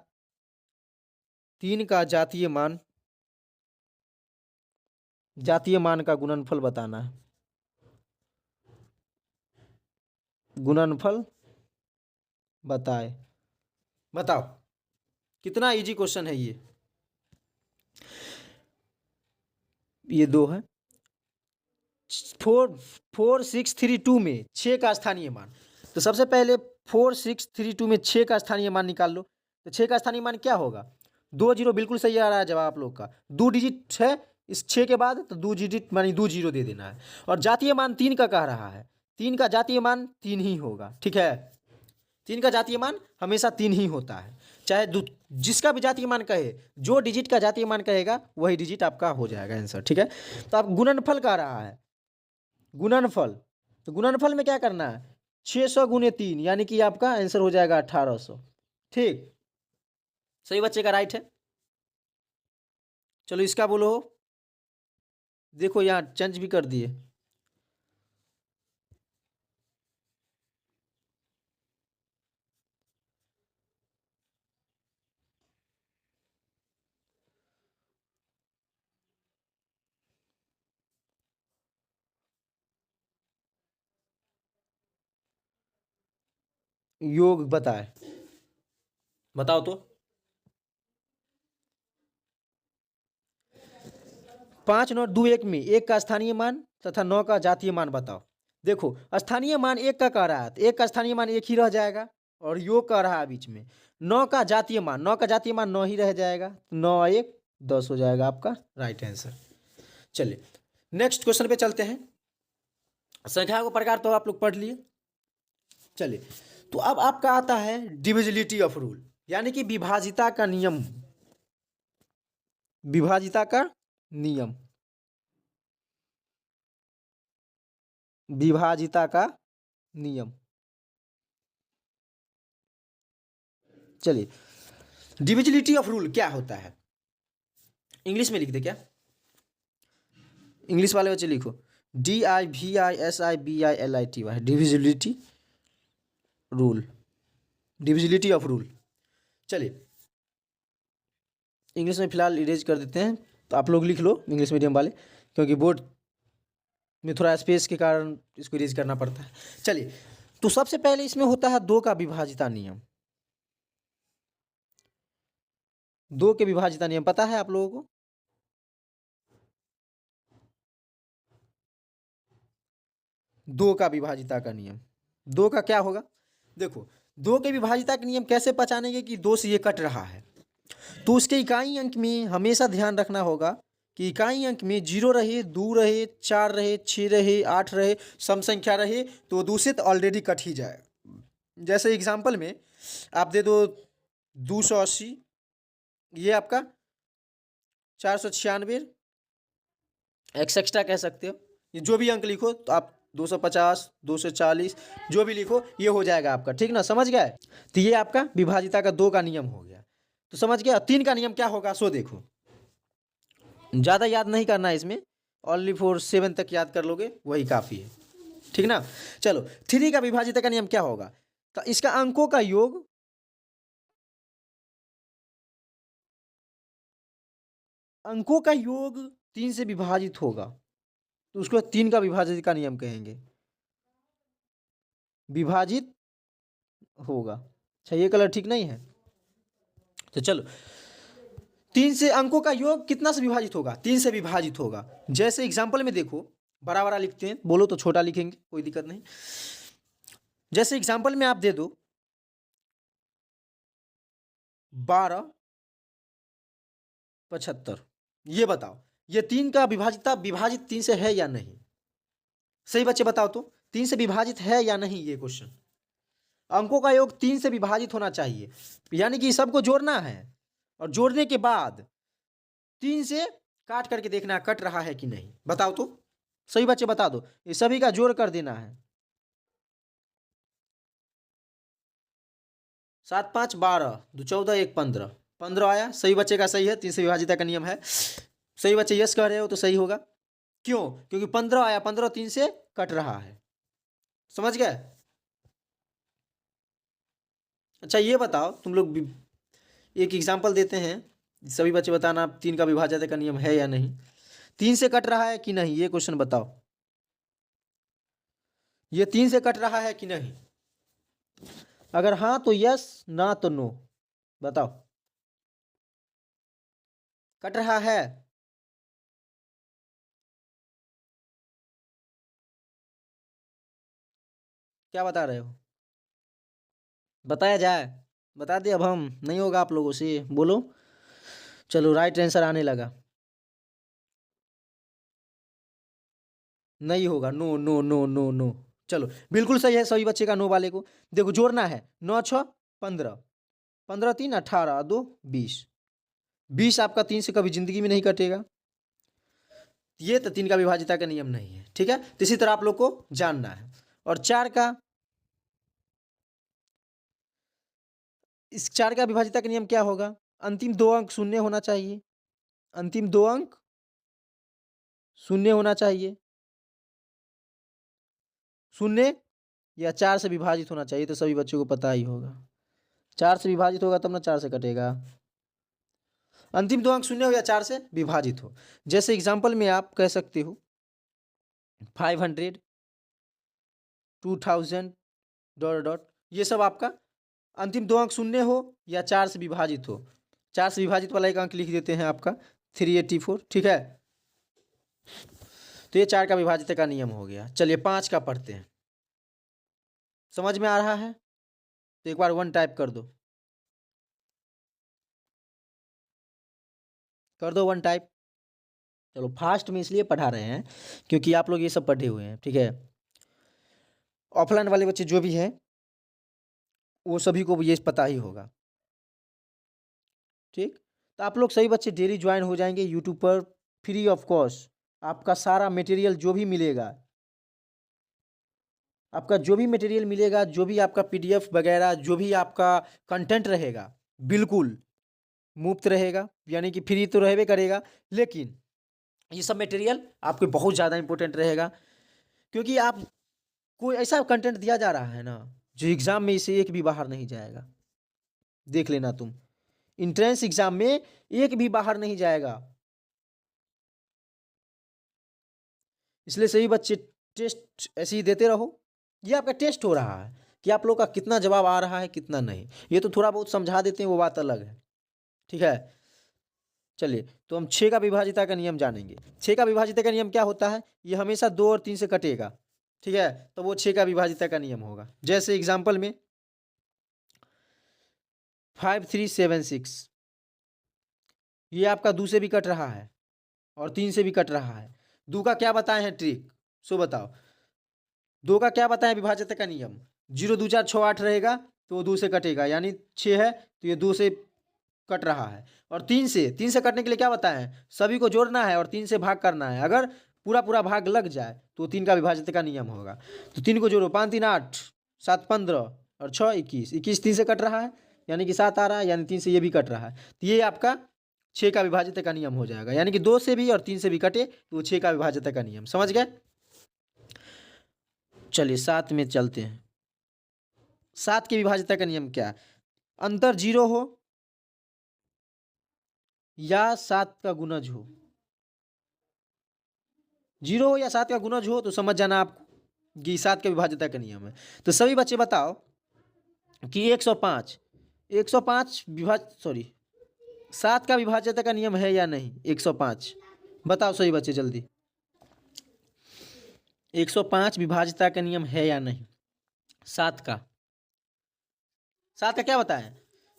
3 का जातीय मान, जातीय मान का गुणनफल बताना है। गुणनफल बताए, बताओ कितना इजी क्वेश्चन है ये 2 है। 4632 में 6 का स्थानीय मान, तो सबसे पहले 4632 में 6 का स्थानीय मान निकाल लो। तो 6 का स्थानीय मान क्या होगा? 2 जीरो, बिल्कुल सही आ रहा है जवाब आप लोग का। 2 डिजिट है इस 6 के बाद, तो 2 डिजिट मानी 2 जीरो दे देना है। और जातीय मान 3 का कह रहा है, 3 का जातीय मान 3 ही होगा। ठीक है, 3 का जातीय मान हमेशा 3 ही होता है, चाहे जिसका भी जातीय मान कहे, जो डिजिट का जातीय मान कहेगा वही डिजिट आपका हो जाएगा आंसर। ठीक है, तो आप गुणनफल कह रहा है, गुणनफल, तो गुणनफल में क्या करना है 600 गुने 3, यानी कि आपका आंसर हो जाएगा 1800। ठीक, सही बच्चे का राइट है। चलो इसका बोलो, देखो यहाँ चेंज भी कर दिए। योग बताए, बताओ तो। 5 9 2 1 में 1 का स्थानीय मान तथा 9 का जातीय मान बताओ। देखो स्थानीय मान 1 का कह रहा है तो 1 का स्थानीय मान 1 ही रह जाएगा और योग कह रहा है बीच में। 9 का जातीय मान 9 ही रह जाएगा, 9 1 10 हो जाएगा आपका राइट आंसर। चलिए नेक्स्ट क्वेश्चन पे चलते हैं। संख्या को प्रकार तो आप लोग पढ़ लिए। चलिए तो अब आपका आता है डिविजिबिलिटी ऑफ रूल, यानी कि विभाजिता का नियम। विभाजिता का नियम, विभाजिता का नियम। चलिए डिविजिबिलिटी ऑफ रूल क्या होता है, इंग्लिश में लिख दे क्या, इंग्लिश वाले बच्चे लिखो DIVISIBILITY, divisibility rule, divisibility of rule. चलिए इंग्लिश में फिलहाल इरेज कर देते हैं, तो आप लोग लिख लो इंग्लिश मीडियम वाले, क्योंकि बोर्ड में थोड़ा स्पेस के कारण इसको इरेज करना पड़ता है। चलिए तो सबसे पहले इसमें होता है 2 का विभाजिता नियम। 2 के विभाजिता नियम पता है आप लोगों को? दो का विभाजिता का नियम, 2 का क्या होगा? देखो 2 के विभाजिता का नियम कैसे पहचानेंगे कि 2 से ये कट रहा है, तो उसके इकाई अंक में हमेशा ध्यान रखना होगा कि इकाई अंक में 0 रहे, 2 रहे, 4 रहे, 6 रहे, 8 रहे, सम संख्या रहे तो दूषित ऑलरेडी कट ही जाए। जैसे एग्जाम्पल में आप दे दो 280, ये आपका 496 एक्सेट्रा कह सकते हो, ये जो भी अंक लिखो तो आप 250 240 जो भी लिखो ये हो जाएगा आपका, ठीक ना, समझ गए? तो ये आपका विभाजिता का 2 का नियम हो गया। तो समझ गया 3 का नियम क्या होगा, सो देखो ज़्यादा याद नहीं करना है इसमें, ओनली फॉर 7 तक याद कर लोगे वही काफ़ी है, ठीक ना। चलो 3 का विभाजिता का नियम क्या होगा, तो इसका अंकों का योग अंकों का योग 3 से विभाजित होगा, तो उसको 3 का विभाजित का नियम कहेंगे, विभाजित होगा। अच्छा ये कलर ठीक नहीं है, तो चलो 3 से अंकों का योग कितना से विभाजित होगा, 3 से विभाजित होगा। जैसे एग्जाम्पल में देखो बड़ा बड़ा लिखते हैं, बोलो तो छोटा लिखेंगे कोई दिक्कत नहीं। जैसे एग्जाम्पल में आप दे दो 1275, ये बताओ ये 3 का विभाजित 3 से है या नहीं, सही बच्चे बताओ तो 3 से विभाजित है या नहीं। ये क्वेश्चन अंकों का योग 3 से विभाजित होना चाहिए, यानी कि सबको जोड़ना है और जोड़ने के बाद 3 से काट करके देखना कट रहा है कि नहीं, बताओ तो सही बच्चे बता दो, ये सभी का जोड़ कर देना है। 7 5 12 2 14 1 15, 15 आया, सही बच्चे का सही है, 3 से विभाजिता का नियम है। सही बच्चे यस कह रहे हो तो सही होगा, क्यों? क्योंकि 15 आया, 15 3 से कट रहा है, समझ गए? अच्छा ये बताओ तुम लोग एक एग्जाम्पल देते हैं, सभी बच्चे बताना 3 का विभाजिता का नियम है या नहीं, 3 से कट रहा है कि नहीं, ये क्वेश्चन बताओ, ये 3 से कट रहा है कि नहीं? अगर हाँ तो यस, ना तो नो, बताओ। कट रहा है, क्या बता रहे हो, बताया जाए, बता दे, अब हम नहीं होगा आप लोगों से, बोलो। चलो राइट आंसर आने लगा, नहीं होगा, no no no no no. चलो बिल्कुल सही है सभी बच्चे का नो वाले को। देखो जोड़ना है 9 6 15, 15 3 18 2 20, 20 आपका 3 से कभी जिंदगी में नहीं कटेगा, ये तो 3 का विभाजिता का नियम नहीं है, ठीक है। तो इसी तरह आप लोग को जानना है। और 4 का, इस 4 का विभाजिता का नियम क्या होगा, अंतिम 2 अंक शून्य होना चाहिए, अंतिम 2 अंक शून्य होना चाहिए, शून्य या 4 से विभाजित होना चाहिए, तो सभी बच्चों को पता ही होगा 4 से विभाजित होगा तब ना 4 से कटेगा, अंतिम 2 अंक शून्य हो या 4 से विभाजित हो। जैसे एग्जाम्पल में आप कह सकते हो 500 2000 ... ये सब आपका अंतिम 2 अंक शून्य हो या 4 से विभाजित हो। 4 से विभाजित वाला एक अंक लिख देते हैं आपका 384, ठीक है। तो ये 4 का विभाजित का नियम हो गया। चलिए 5 का पढ़ते हैं। समझ में आ रहा है तो एक बार 1 टाइप कर दो, 1 टाइप। चलो फास्ट में इसलिए पढ़ा रहे हैं क्योंकि आप लोग ये सब पढ़े हुए हैं, ठीक है। ऑफलाइन वाले बच्चे जो भी हैं वो सभी को ये पता ही होगा, ठीक। तो आप लोग सभी बच्चे डेली ज्वाइन हो जाएंगे यूट्यूब पर, फ्री ऑफ कॉस्ट। आपका सारा मटेरियल जो भी मिलेगा, आपका जो भी मटेरियल मिलेगा, जो भी आपका पीडीएफ वगैरह, जो भी आपका कंटेंट रहेगा, बिल्कुल मुफ्त रहेगा, यानी कि फ्री तो रहबे करेगा, लेकिन ये सब मटेरियल आपके बहुत ज़्यादा इंपॉर्टेंट रहेगा, क्योंकि आप कोई ऐसा कंटेंट दिया जा रहा है ना जो एग्ज़ाम में इसे एक भी बाहर नहीं जाएगा। देख लेना तुम, इंट्रेंस एग्ज़ाम में एक भी बाहर नहीं जाएगा। इसलिए सभी बच्चे टेस्ट ऐसे ही देते रहो। ये आपका टेस्ट हो रहा है कि आप लोग का कितना जवाब आ रहा है कितना नहीं। ये तो थोड़ा बहुत समझा देते हैं, वो बात अलग है, ठीक है। चलिए तो हम 6 का विभाजिता का नियम जानेंगे। 6 का विभाजिता का नियम क्या होता है? ये हमेशा 2 और 3 से कटेगा, ठीक है। तो वो 6 का विभाजिता का नियम होगा। जैसे एग्जाम्पल में 5376, ये आपका 2 से भी कट रहा है और 3 से भी कट रहा है। 2 का क्या बताए हैं ट्रिक, सो बताओ। 2 का क्या बताएं विभाजित का नियम? 0 2 4 6 8 रहेगा तो वो 2 से कटेगा, यानी 6 है तो ये 2 से कट रहा है। और 3 से कटने के लिए क्या बताएं? सभी को जोड़ना है और 3 से भाग करना है। अगर पूरा पूरा भाग लग जाए तो 3 का विभाजित का नियम होगा। तो 3 को जोड़ो, 5 3 8, 7 15 और 6 21। 21 3 से कट रहा है यानी कि 7 आ रहा है, यानी 3 से ये भी कट रहा है। तो ये आपका 6 का विभाजित का नियम हो जाएगा, यानी कि 2 से भी और 3 से भी कटे तो 6 का विभाजित का नियम। समझ गए? चलिए 7 में चलते हैं। 7 के विभाजिता का नियम क्या है? अंतर 0 हो या 7 का गुणज हो। 0 हो या 7 का गुणज हो तो समझ जाना आप कि 7 का विभाजिता का नियम है। तो सभी बच्चे बताओ कि 105 7 का विभाजिता का नियम है या नहीं? 105 बताओ सभी बच्चे जल्दी। 105 विभाजिता का नियम है या नहीं? 7 का क्या बताएं?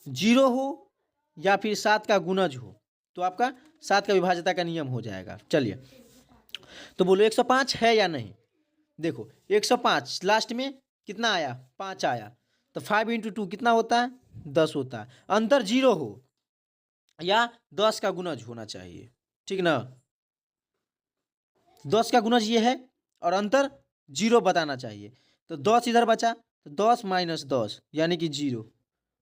0 हो या फिर 7 का गुणज हो तो आपका 7 का विभाजिता का नियम हो जाएगा। चलिए तो बोलो 105 है या नहीं? देखो 105 लास्ट में कितना आया? 5 आया, तो 5 × 2 कितना होता है? 10 होता है। अंतर 0 हो या 10 का गुणज होना चाहिए, ठीक ना। 10 का गुणज ये है और अंतर 0 बताना चाहिए। तो 10 इधर बचा तो 10 - 10 यानी कि 0।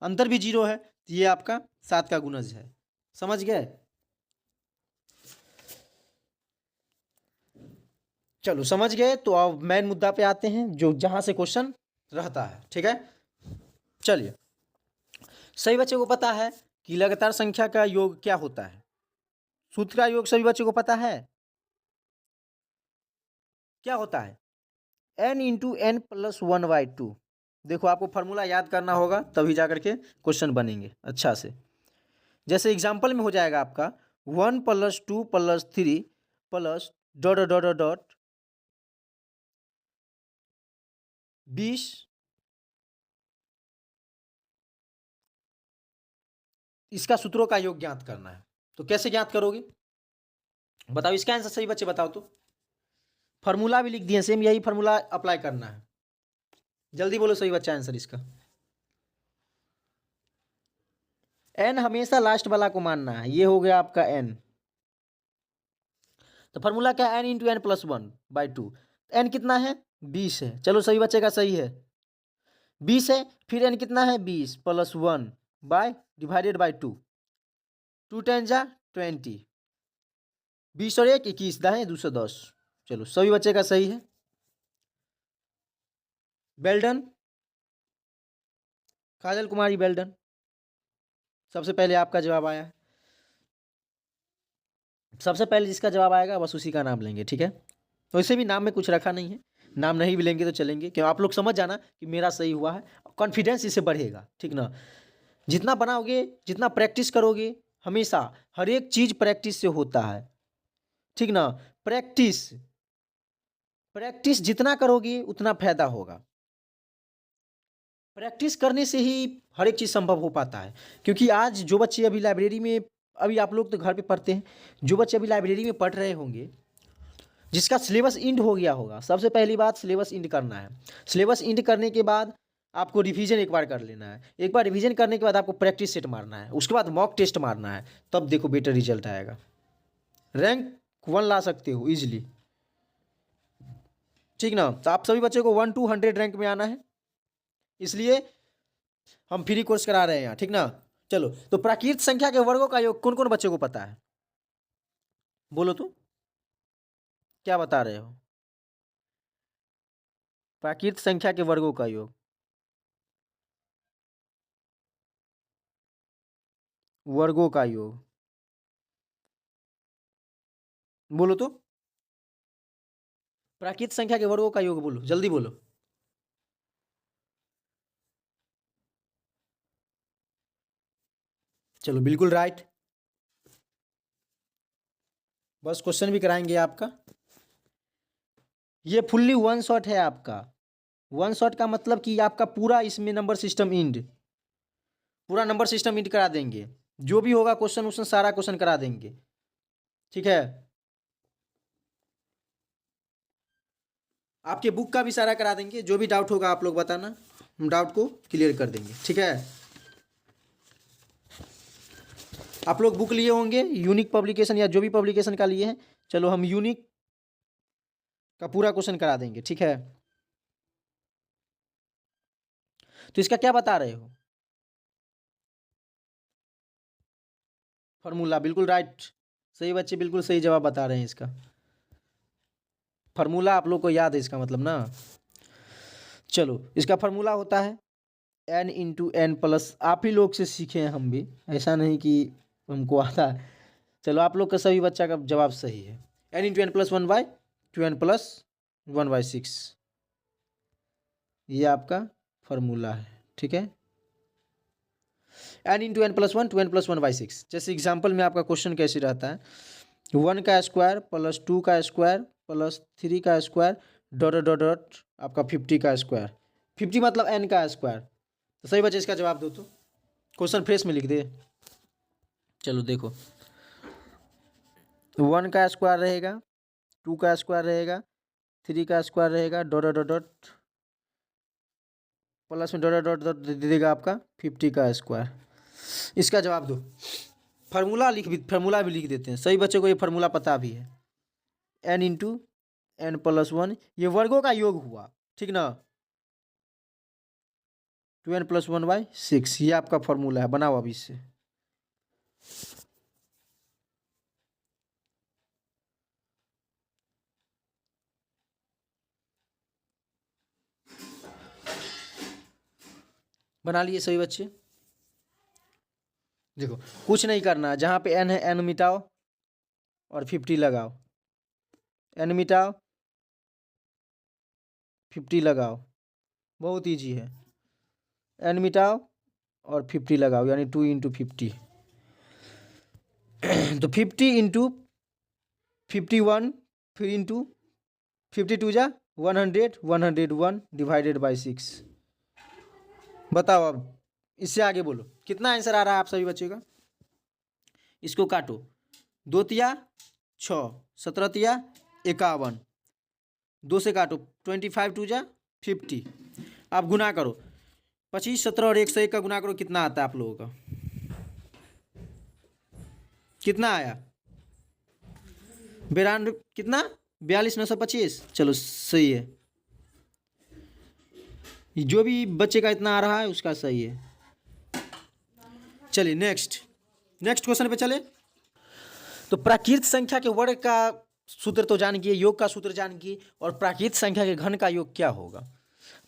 अंतर भी 0 है तो ये आपका 7 का गुणज है। समझ गए? चलो समझ गए तो अब मेन मुद्दा पे आते हैं, जो जहां से क्वेश्चन रहता है, ठीक है। चलिए सभी बच्चों को पता है कि लगातार संख्या का योग क्या होता है? सूत्र का योग सभी बच्चों को पता है क्या होता है? n × n + 1/2। देखो आपको फॉर्मूला याद करना होगा तभी जाकर के क्वेश्चन बनेंगे अच्छा से। जैसे एग्जाम्पल में हो जाएगा आपका 1 + 2 + 3 प्लस ... 20 इसका सूत्रों का योग ज्ञात करना है। तो कैसे ज्ञात करोगे बताओ? इसका आंसर सही बच्चे बताओ तो। फॉर्मूला भी लिख दिए, सेम यही फॉर्मूला अप्लाई करना है। जल्दी बोलो सही बच्चा आंसर इसका। n हमेशा लास्ट वाला को मानना है, ये हो गया आपका n। तो फॉर्मूला क्या है? n × n + 1/2। n कितना है? 20 है। चलो सही बच्चे का सही है, 20 है। फिर n कितना है? 20 + 1 / 2। 2 × 20, 20 और 1 21, दाएं 210। चलो सभी बच्चे का सही है, वेल काजल कुमारी, वेल सबसे पहले आपका जवाब आया है। सबसे पहले जिसका जवाब आएगा बस उसी का नाम लेंगे, ठीक है। वैसे भी नाम में कुछ रखा नहीं है, नाम नहीं भी लेंगे तो चलेंगे, क्यों आप लोग समझ जाना कि मेरा सही हुआ है। कॉन्फिडेंस इससे बढ़ेगा, ठीक ना। जितना बनाओगे, जितना प्रैक्टिस करोगे, हमेशा हर एक चीज़ प्रैक्टिस से होता है, ठीक ना। प्रैक्टिस प्रैक्टिस जितना करोगे उतना फायदा होगा। प्रैक्टिस करने से ही हर एक चीज़ संभव हो पाता है। क्योंकि आज जो बच्चे अभी लाइब्रेरी में, अभी आप लोग तो घर पे पढ़ते हैं, जो बच्चे अभी लाइब्रेरी में पढ़ रहे होंगे, जिसका सिलेबस इंड हो गया होगा, सबसे पहली बात सिलेबस इंड करना है। सिलेबस इंड करने के बाद आपको रिवीजन एक बार कर लेना है। एक बार रिवीजन करने के बाद आपको प्रैक्टिस सेट मारना है, उसके बाद मॉक टेस्ट मारना है, तब देखो बेटर रिजल्ट आएगा। रैंक 1 ला सकते हो इजीली, ठीक ना। तो आप सभी बच्चों को 1 to 100 रैंक में आना है, इसलिए हम फ्री कोर्स करा रहे हैं यहाँ, ठीक ना। चलो, तो प्राकृत संख्या के वर्गों का योग कौन कौन बच्चों को पता है? बोलो तो, क्या बता रहे हो? प्राकृत संख्या के वर्गों का योग, वर्गों का योग बोलो तो, प्राकृत संख्या के वर्गों का योग बोलो, जल्दी बोलो। चलो, बिल्कुल राइट। बस क्वेश्चन भी कराएंगे आपका। ये फुल्ली वन शॉट है आपका। वन शॉट का मतलब कि आपका पूरा इसमें नंबर सिस्टम इंड, पूरा नंबर सिस्टम इंड करा देंगे। जो भी होगा क्वेश्चन उसमें सारा क्वेश्चन करा देंगे, ठीक है। आपके बुक का भी सारा करा देंगे। जो भी डाउट होगा आप लोग बताना, हम डाउट को क्लियर कर देंगे, ठीक है। आप लोग बुक लिए होंगे यूनिक पब्लिकेशन या जो भी पब्लिकेशन का लिए हैं, चलो हम यूनिक का पूरा क्वेश्चन करा देंगे, ठीक है। तो इसका क्या बता रहे हो? फार्मूला, बिल्कुल राइट। सही बच्चे, बिल्कुल सही जवाब बता रहे हैं इसका। फार्मूला आप लोग को याद है इसका मतलब ना। चलो, इसका फार्मूला होता है n×n+, आप ही लोग से सीखे हैं हम भी, ऐसा नहीं कि हमको आता है। चलो, आप लोग का सभी बच्चा का जवाब सही है। n×n+1/2n+1/6, ये आपका फार्मूला है, ठीक है। n×n+1 2n+1/6। जैसे एग्जाम्पल में आपका क्वेश्चन कैसे रहता है, 1 का स्क्वायर प्लस 2 का स्क्वायर प्लस 3 का स्क्वायर डॉट डॉट डॉट आपका 50 का स्क्वायर। 50 मतलब n का स्क्वायर। तो सही बच्चे इसका जवाब दो तो, क्वेश्चन फ्रेश में लिख दे। चलो देखो, 1 का स्क्वायर रहेगा, 2 का स्क्वायर रहेगा, 3 का स्क्वायर रहेगा, डॉट डॉट डॉट प्लस में डॉट डॉट डॉट दे देगा आपका 50 का स्क्वायर। इसका जवाब दो। फार्मूला भी लिख देते हैं, सही बच्चों को ये फार्मूला पता भी है। n×n+1, ये वर्गों का योग हुआ, ठीक ना। 2n+1/6, ये आपका फार्मूला है, बनाओ अभी इससे। बना लिए सभी बच्चे? देखो, कुछ नहीं करना, जहाँ पे n है n मिटाओ और 50 लगाओ, n मिटाओ 50 लगाओ, बहुत ईजी है। n मिटाओ और 50 लगाओ, यानी 2×50। तो 50×51, फिर इंटू 52 जा 100, 101 डिवाइडेड बाई 6। बताओ अब इससे आगे बोलो, कितना आंसर आ रहा है आप सभी बच्चों का? इसको काटो, 2 तिया 6, 17 तिया 51, 2 से काटो, 25 2 जा 50। आप गुना करो, 25, 17 और 101 का गुना करो, कितना आता है आप लोगों का? कितना आया? 92, कितना? 42,925। चलो सही है, जो भी बच्चे का इतना आ रहा है उसका सही है। चलिए नेक्स्ट क्वेश्चन पे चले। तो प्राकृत संख्या के वर्ग का सूत्र तो जान गए, योग का सूत्र जान गए, और प्राकृत संख्या के घन का योग क्या होगा?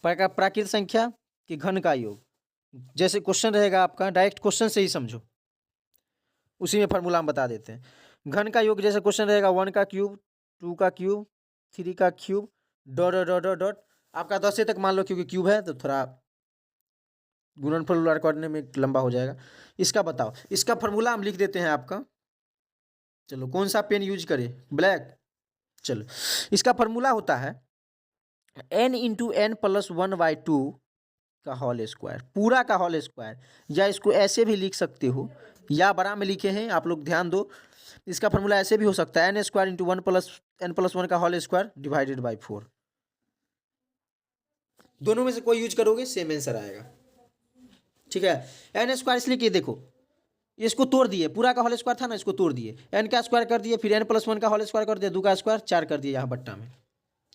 प्राकृत संख्या के घन का योग, जैसे क्वेश्चन रहेगा आपका, डायरेक्ट क्वेश्चन से ही समझो, उसी में फार्मूला हम बता देते हैं। घन का योग जैसे क्वेश्चन रहेगा, 1 का क्यूब, 2 का क्यूब, 3 का cube, dot dot dot dot. आपका 10 से तक मान लो, क्योंकि क्यूब है तो थोड़ा गुणनफल उलार करने में लंबा हो जाएगा। इसका बताओ, इसका फॉर्मूला हम लिख देते हैं आपका। चलो कौन सा पेन यूज करें, ब्लैक। चलो इसका फॉर्मूला होता है n इंटू एन प्लस 1/2 का होल स्क्वायर, पूरा का होल स्क्वायर, या इसको ऐसे भी लिख सकते हो, या बड़ा में लिखे हैं आप लोग, ध्यान दो। इसका फॉर्मूला ऐसे भी हो सकता है एन स्क्वायर इंटू 1 + n+1 का होल स्क्वायर डिवाइडेड बाई 4। दोनों में से कोई यूज करोगे सेम आंसर आएगा। ठीक है, एन स्क्वायर इसलिए कि देखो इसको तोड़ दिए, पूरा का होल स्क्वायर था ना, इसको तोड़ दिए, एन का स्क्वायर कर दिए, फिर n+1 का होल स्क्वायर कर दिया, 2 का स्क्वायर 4 कर दिए यहाँ बट्टा में।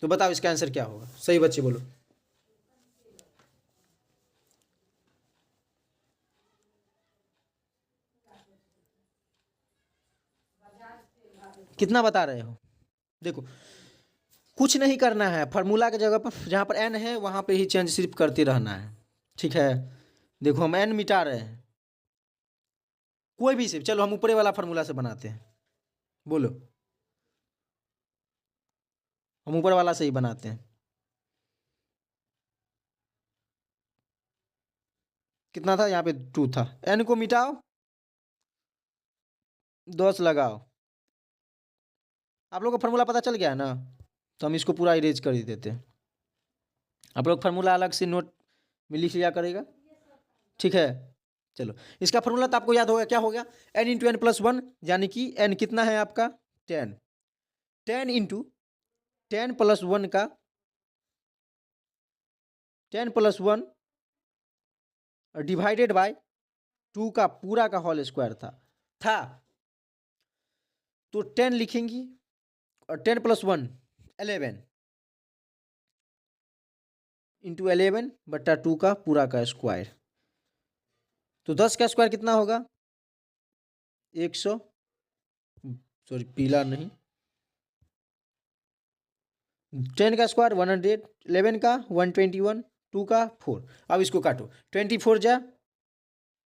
तो बताओ इसका आंसर क्या होगा, सही बच्चे बोलो। कितना बता रहे हो? देखो कुछ नहीं करना है, फार्मूला के जगह पर जहाँ पर एन है वहाँ पे ही चेंज सिर्फ करते रहना है। ठीक है, देखो हम एन मिटा रहे हैं, कोई भी से, चलो हम ऊपरे वाला फार्मूला से बनाते हैं, बोलो। हम ऊपर वाला से ही बनाते हैं। कितना था यहाँ पे, 2 था, एन को मिटाओ, 10 लगाओ। आप लोग को फार्मूला पता चल गया है ना, तो हम इसको पूरा इरेज कर ही देते हैं। आप लोग फार्मूला अलग से नोट में लिख लिया करेगा। ठीक है, चलो इसका फार्मूला तो आपको याद होगा, क्या हो गया, n इंटू एन प्लस 1, यानी कि n कितना है आपका 10, 10 इंटू 10+1 का 10+1 डिवाइडेड बाय 2 का पूरा का होल स्क्वायर था तो 10 लिखेंगी, और 10+1 11 इंटू 11/2 का पूरा का स्क्वायर। तो 10 का स्क्वायर कितना होगा 100, सॉरी पीला नहीं, 10 का स्क्वायर 100, 11 का 121, 2 का 4। अब इसको काटो, 24 जा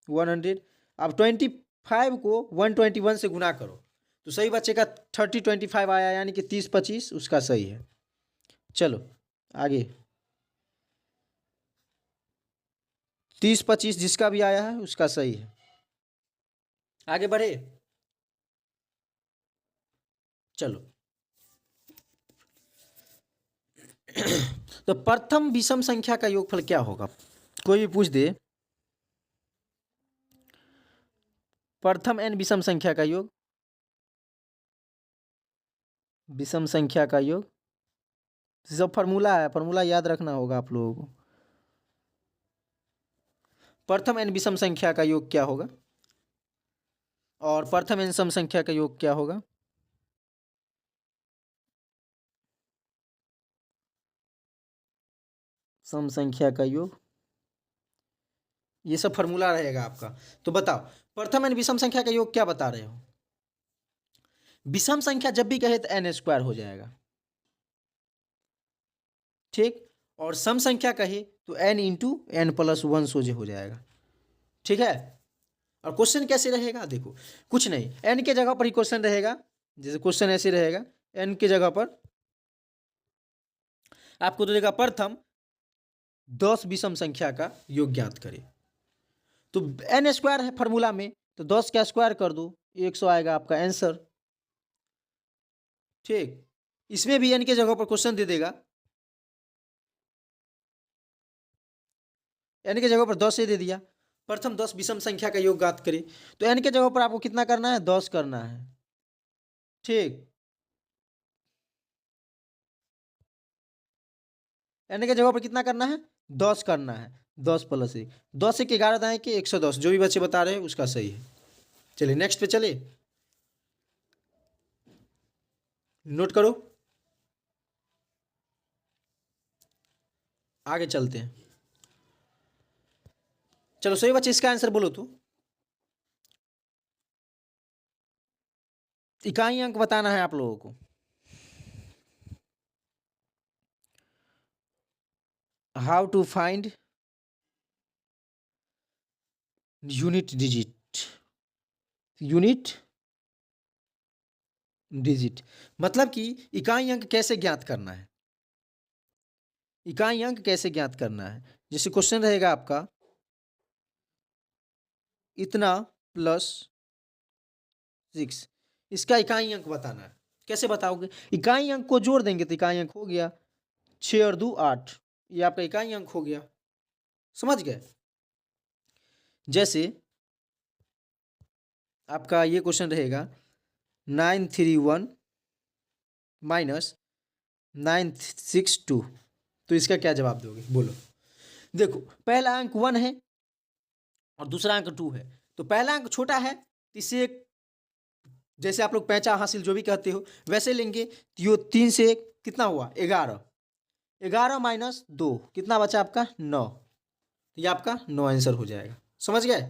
100, अब 25 को 121 से गुना करो, तो सही बच्चे का 30-25 आया, यानी कि 30-25 उसका सही है। चलो आगे, 30-25 जिसका भी आया है उसका सही है। आगे बढ़े, चलो तो प्रथम विषम संख्या का योगफल क्या होगा, कोई भी पूछ दे, प्रथम n विषम संख्या का योग, विषम संख्या का योग, सब फार्मूला है, फार्मूला याद रखना होगा आप लोगों को। प्रथम n विषम संख्या का योग क्या होगा, और प्रथम n सम संख्या का योग क्या होगा। सम संख्या का योग, ये सब फार्मूला रहेगा आपका। तो बताओ प्रथम n विषम संख्या का योग क्या बता रहे हो, विषम संख्या जब भी कहे तो n स्क्वायर हो जाएगा, ठीक, और सम संख्या कहे तो n इंटू n+1 सोझे हो जाएगा। ठीक है, और क्वेश्चन कैसे रहेगा, देखो कुछ नहीं, n के जगह पर ही क्वेश्चन रहेगा, जैसे क्वेश्चन ऐसे रहेगा, n के जगह पर आपको तो देगा प्रथम 10 विषम संख्या का योग ज्ञात करें, तो n स्क्वायर है फार्मूला में, तो 10 का स्क्वायर कर दो, 100 आएगा आपका आंसर। ठीक, इसमें भी n के जगह पर क्वेश्चन दे देगा, n के जगह पर 10 से दे दिया, प्रथम 10 विषम संख्या का योग ज्ञात करें, तो n के जगह पर आपको कितना करना है, 10 करना है। ठीक, n के जगह पर कितना करना है, 10 करना है, 10 + 1, 10 1 11 दाएं के 110, जो भी बच्चे बता रहे हैं उसका सही है। चलिए नेक्स्ट पे चले, नोट करो, आगे चलते हैं। चलो सही बच्चे इसका आंसर बोलो, तो इकाई अंक बताना है आप लोगों को। How to find unit digit, unit digit मतलब कि इकाई अंक कैसे ज्ञात करना है, इकाई अंक कैसे ज्ञात करना है। जैसे क्वेश्चन रहेगा आपका इतना प्लस 6, इसका इकाई अंक बताना है। कैसे बताओगे? इकाई अंक को जोड़ देंगे तो इकाई अंक हो गया 6 और 2 8, ये आपका इकाई अंक हो गया। समझ गए? जैसे आपका ये क्वेश्चन रहेगा 931 माइनस 962, तो इसका क्या जवाब दोगे? बोलो। देखो, पहला अंक 1 है और दूसरा अंक 2 है, तो पहला अंक छोटा है तो इसे जैसे आप लोग पैंचा हासिल जो भी कहते हो वैसे लेंगे। तो ये 3 से कितना हुआ? 11, 11 माइनस 2 कितना बचा आपका? 9, ये आपका 9 आंसर हो जाएगा। समझ गए?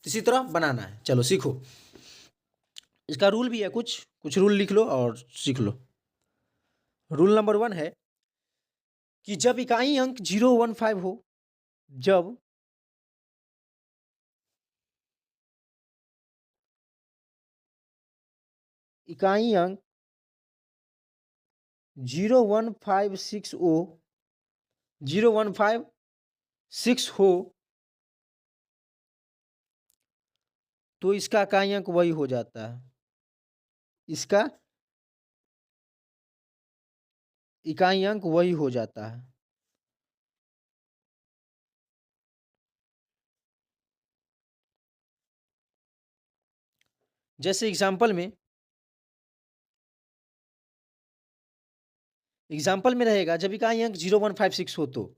इसी तरह बनाना है। चलो सीखो, इसका रूल भी है, कुछ रूल लिख लो और सीख लो। रूल नंबर 1 है कि जब इकाई अंक 015 हो, जब इकाई अंक 015 हो तो इसका इकाई अंक वही हो जाता है, इसका इकाई अंक वही हो जाता है। जैसे एग्जाम्पल में रहेगा जब इकाई अंक 0156 हो तो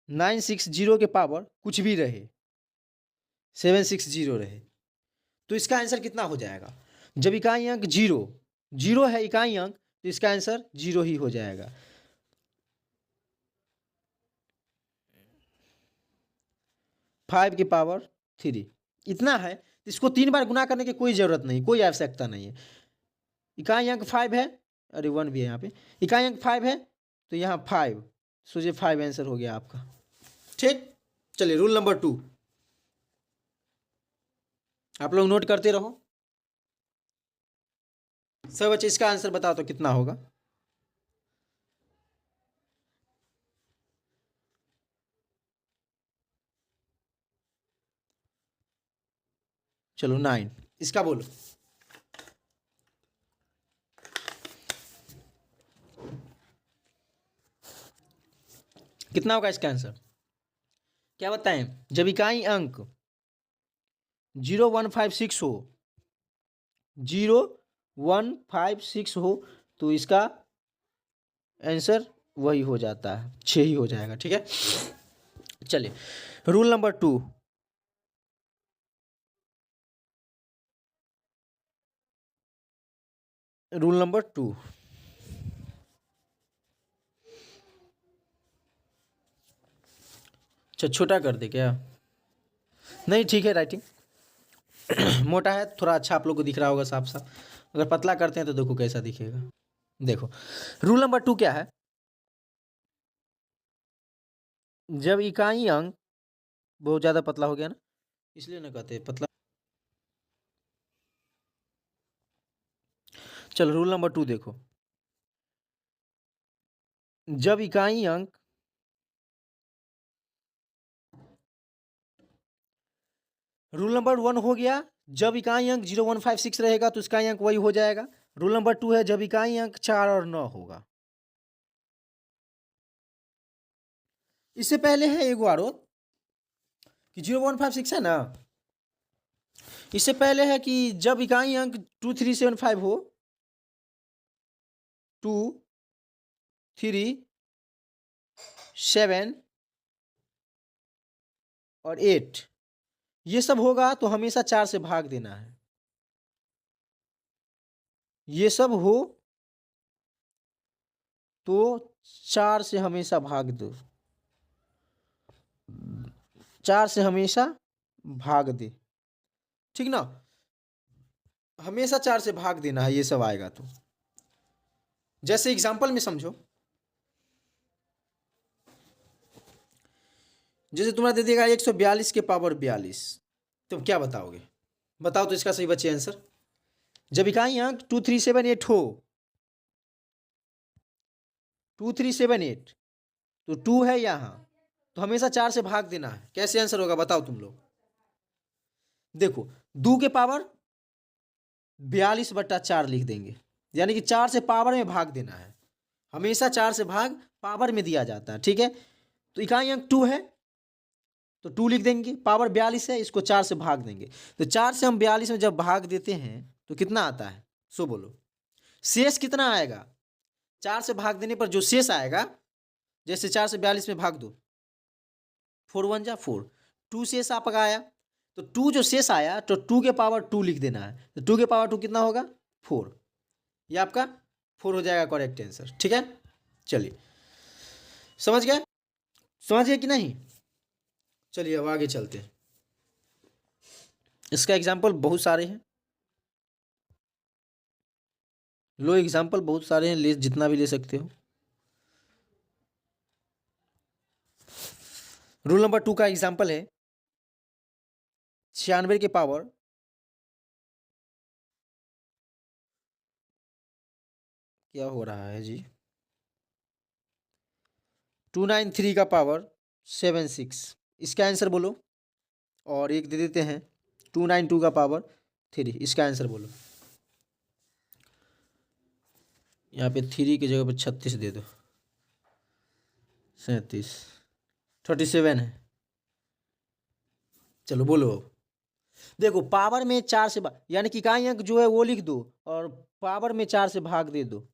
960 के पावर कुछ भी रहे, 760 रहे, तो इसका आंसर कितना हो जाएगा? जब इकाई अंक 0 है इकाई अंक, तो इसका आंसर 0 ही हो जाएगा। फाइव की पावर 3 इतना है, इसको 3 बार गुना करने की कोई जरूरत नहीं, कोई आवश्यकता नहीं है। इकाई अंक 5 है, अरे 1 भी है यहाँ पे, इकाई अंक 5 है तो यहाँ 5, सोचिए 5 आंसर हो गया आपका। ठीक, चलिए रूल नंबर 2 आप लोग नोट करते रहो। सब बच्चे इसका आंसर बताओ तो कितना होगा? चलो 9, इसका बोलो। कितना होगा इसका आंसर? क्या बताएं? जब इकाई अंक 0156 हो, 0156 हो तो इसका आंसर वही हो जाता है, 6 ही हो जाएगा। ठीक है, चलिए रूल नंबर 2, रूल नंबर 2 अच्छा छोटा कर दे क्या? नहीं ठीक है, राइटिंग मोटा है थोड़ा, अच्छा आप लोग को दिख रहा होगा साफ साफ। अगर पतला करते हैं तो देखो कैसा दिखेगा। देखो रूल नंबर 2 क्या है? जब इकाई अंक बहुत ज़्यादा पतला हो गया ना, इसलिए ना कहते पतला। चलो रूल नंबर 2 देखो, जब इकाई अंक रूल नंबर 1 हो गया, जब इकाई अंक 0156 रहेगा तो इसका अंक वही हो जाएगा। रूल नंबर 2 है जब इकाई अंक 4 और 9 होगा। इससे पहले है एक बार कि 0156 है ना, इससे पहले है कि जब इकाई अंक 2375 हो, 2 3 7 और 8 ये सब होगा तो हमेशा 4 से भाग देना है। ये सब हो तो 4 से हमेशा भाग दो, 4 से हमेशा भाग दे, ठीक ना, हमेशा 4 से भाग देना है ये सब आएगा तो। जैसे एग्जांपल में समझो, जैसे तुम्हारा दे देगा 142 के पावर 42, तो क्या बताओगे? बताओ तो इसका सही बच्चे आंसर। जब इकाई अंक 2378 हो, 2378 तो 2 है यहाँ तो हमेशा 4 से भाग देना है। कैसे आंसर होगा बताओ तुम लोग। देखो 2 के पावर 42/4 लिख देंगे, यानी कि 4 से पावर में भाग देना है। हमेशा 4 से भाग पावर में दिया जाता है, ठीक है। तो इकाई अंक 2 है तो 2 लिख देंगे, पावर 42 है, इसको 4 से भाग देंगे। तो 4 से हम 42 में जब भाग देते हैं तो कितना आता है, सो बोलो। शेष कितना आएगा, 4 से भाग देने पर जो शेष आएगा, जैसे 4 से 42 में भाग दो, 4 1 जा 4, 2 शेष आपका आया, तो 2 जो शेष आया तो 2 के पावर 2 लिख देना है। तो 2 के पावर 2 कितना होगा, 4। ये आपका 4 हो जाएगा करेक्ट आंसर, ठीक है। चलिए समझ गए कि नहीं। चलिए अब आगे चलते हैं। इसका एग्जाम्पल बहुत सारे हैं, लो एग्जाम्पल बहुत सारे हैं, ले जितना भी ले सकते हो। रूल नंबर 2 का एग्जाम्पल है 96 के पावर 293 का पावर 76, इसका आंसर बोलो। और एक दे देते हैं 292 का पावर 3, इसका आंसर बोलो। यहाँ पे 3 की जगह पे 36 दे दो, 37, 37 है। चलो बोलो अब। देखो पावर में 4 से यानी कि इकाई अंक जो है वो लिख दो और पावर में 4 से भाग दे दो।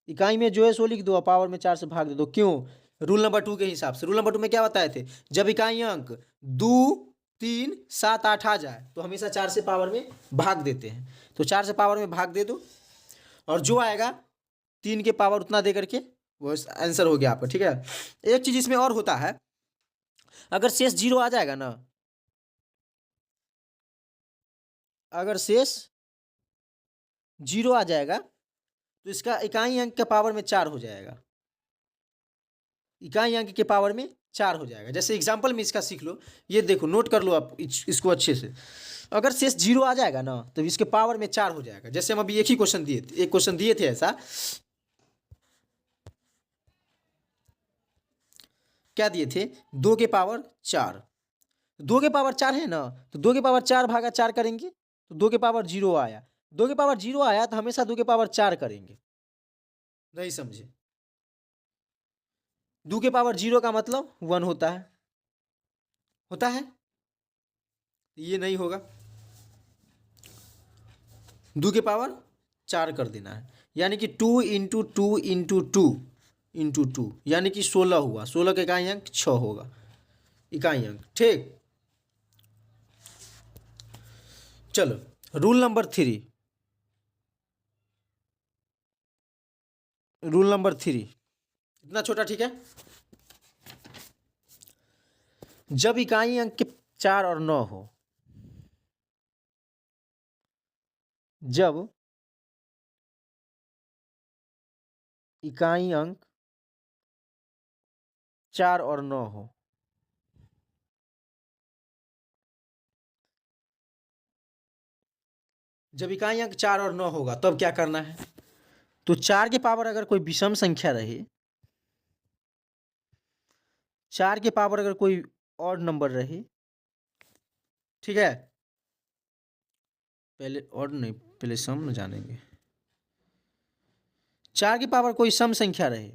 इकाई में जो है सो लिख दो और पावर में 4 से भाग दे दो। क्यों, रूल नंबर 2 के हिसाब से। रूल नंबर 2 में क्या बताए थे, जब इकाई अंक 2 3 7 8 आ जाए तो हमेशा 4 से पावर में भाग देते हैं। तो 4 से पावर में भाग दे दो और जो आएगा 3 के पावर उतना दे करके वो आंसर हो गया आपका, ठीक है। एक चीज इसमें और होता है, अगर शेष 0 आ जाएगा ना, अगर शेष 0 आ जाएगा तो इसका इकाई अंक के पावर में 4 हो जाएगा, इकाई अंक के पावर में 4 हो जाएगा। जैसे एग्जांपल में इसका सीख लो, ये देखो नोट कर लो आप इसको अच्छे से। अगर शेष 0 आ जाएगा ना तो इसके पावर में 4 हो जाएगा। जैसे हम अभी एक ही क्वेश्चन दिए थे, एक क्वेश्चन दिए थे ऐसा, क्या दिए थे, 2 के पावर 4, 2 के पावर 4 है ना, तो 2 के पावर 4 भागा 4 करेंगे तो 2 के पावर 0 आया, 2 के पावर 0 आया तो हमेशा 2 के पावर 4 करेंगे। नहीं समझे, 2 के पावर 0 का मतलब 1 होता है, ये नहीं होगा, 2 के पावर 4 कर देना है, यानी कि 2 इंटू 2 इंटू 2 इंटू 2 यानी कि 16 हुआ। 16 का इकाई अंक 6 होगा, इकाई अंक, ठीक। चलो रूल नंबर 3, रूल नंबर 3 इतना छोटा, ठीक है। जब इकाई अंक के 4 और 9 हो, जब इकाई अंक 4 और 9 हो, जब इकाई अंक 4 और 9 होगा तब क्या करना है, तो 4 के पावर अगर कोई विषम संख्या रहे, 4 के पावर अगर कोई ऑड नंबर रहे, ठीक है, पहले ऑड नहीं पहले सम न जानेंगे। 4 की पावर कोई सम संख्या रहे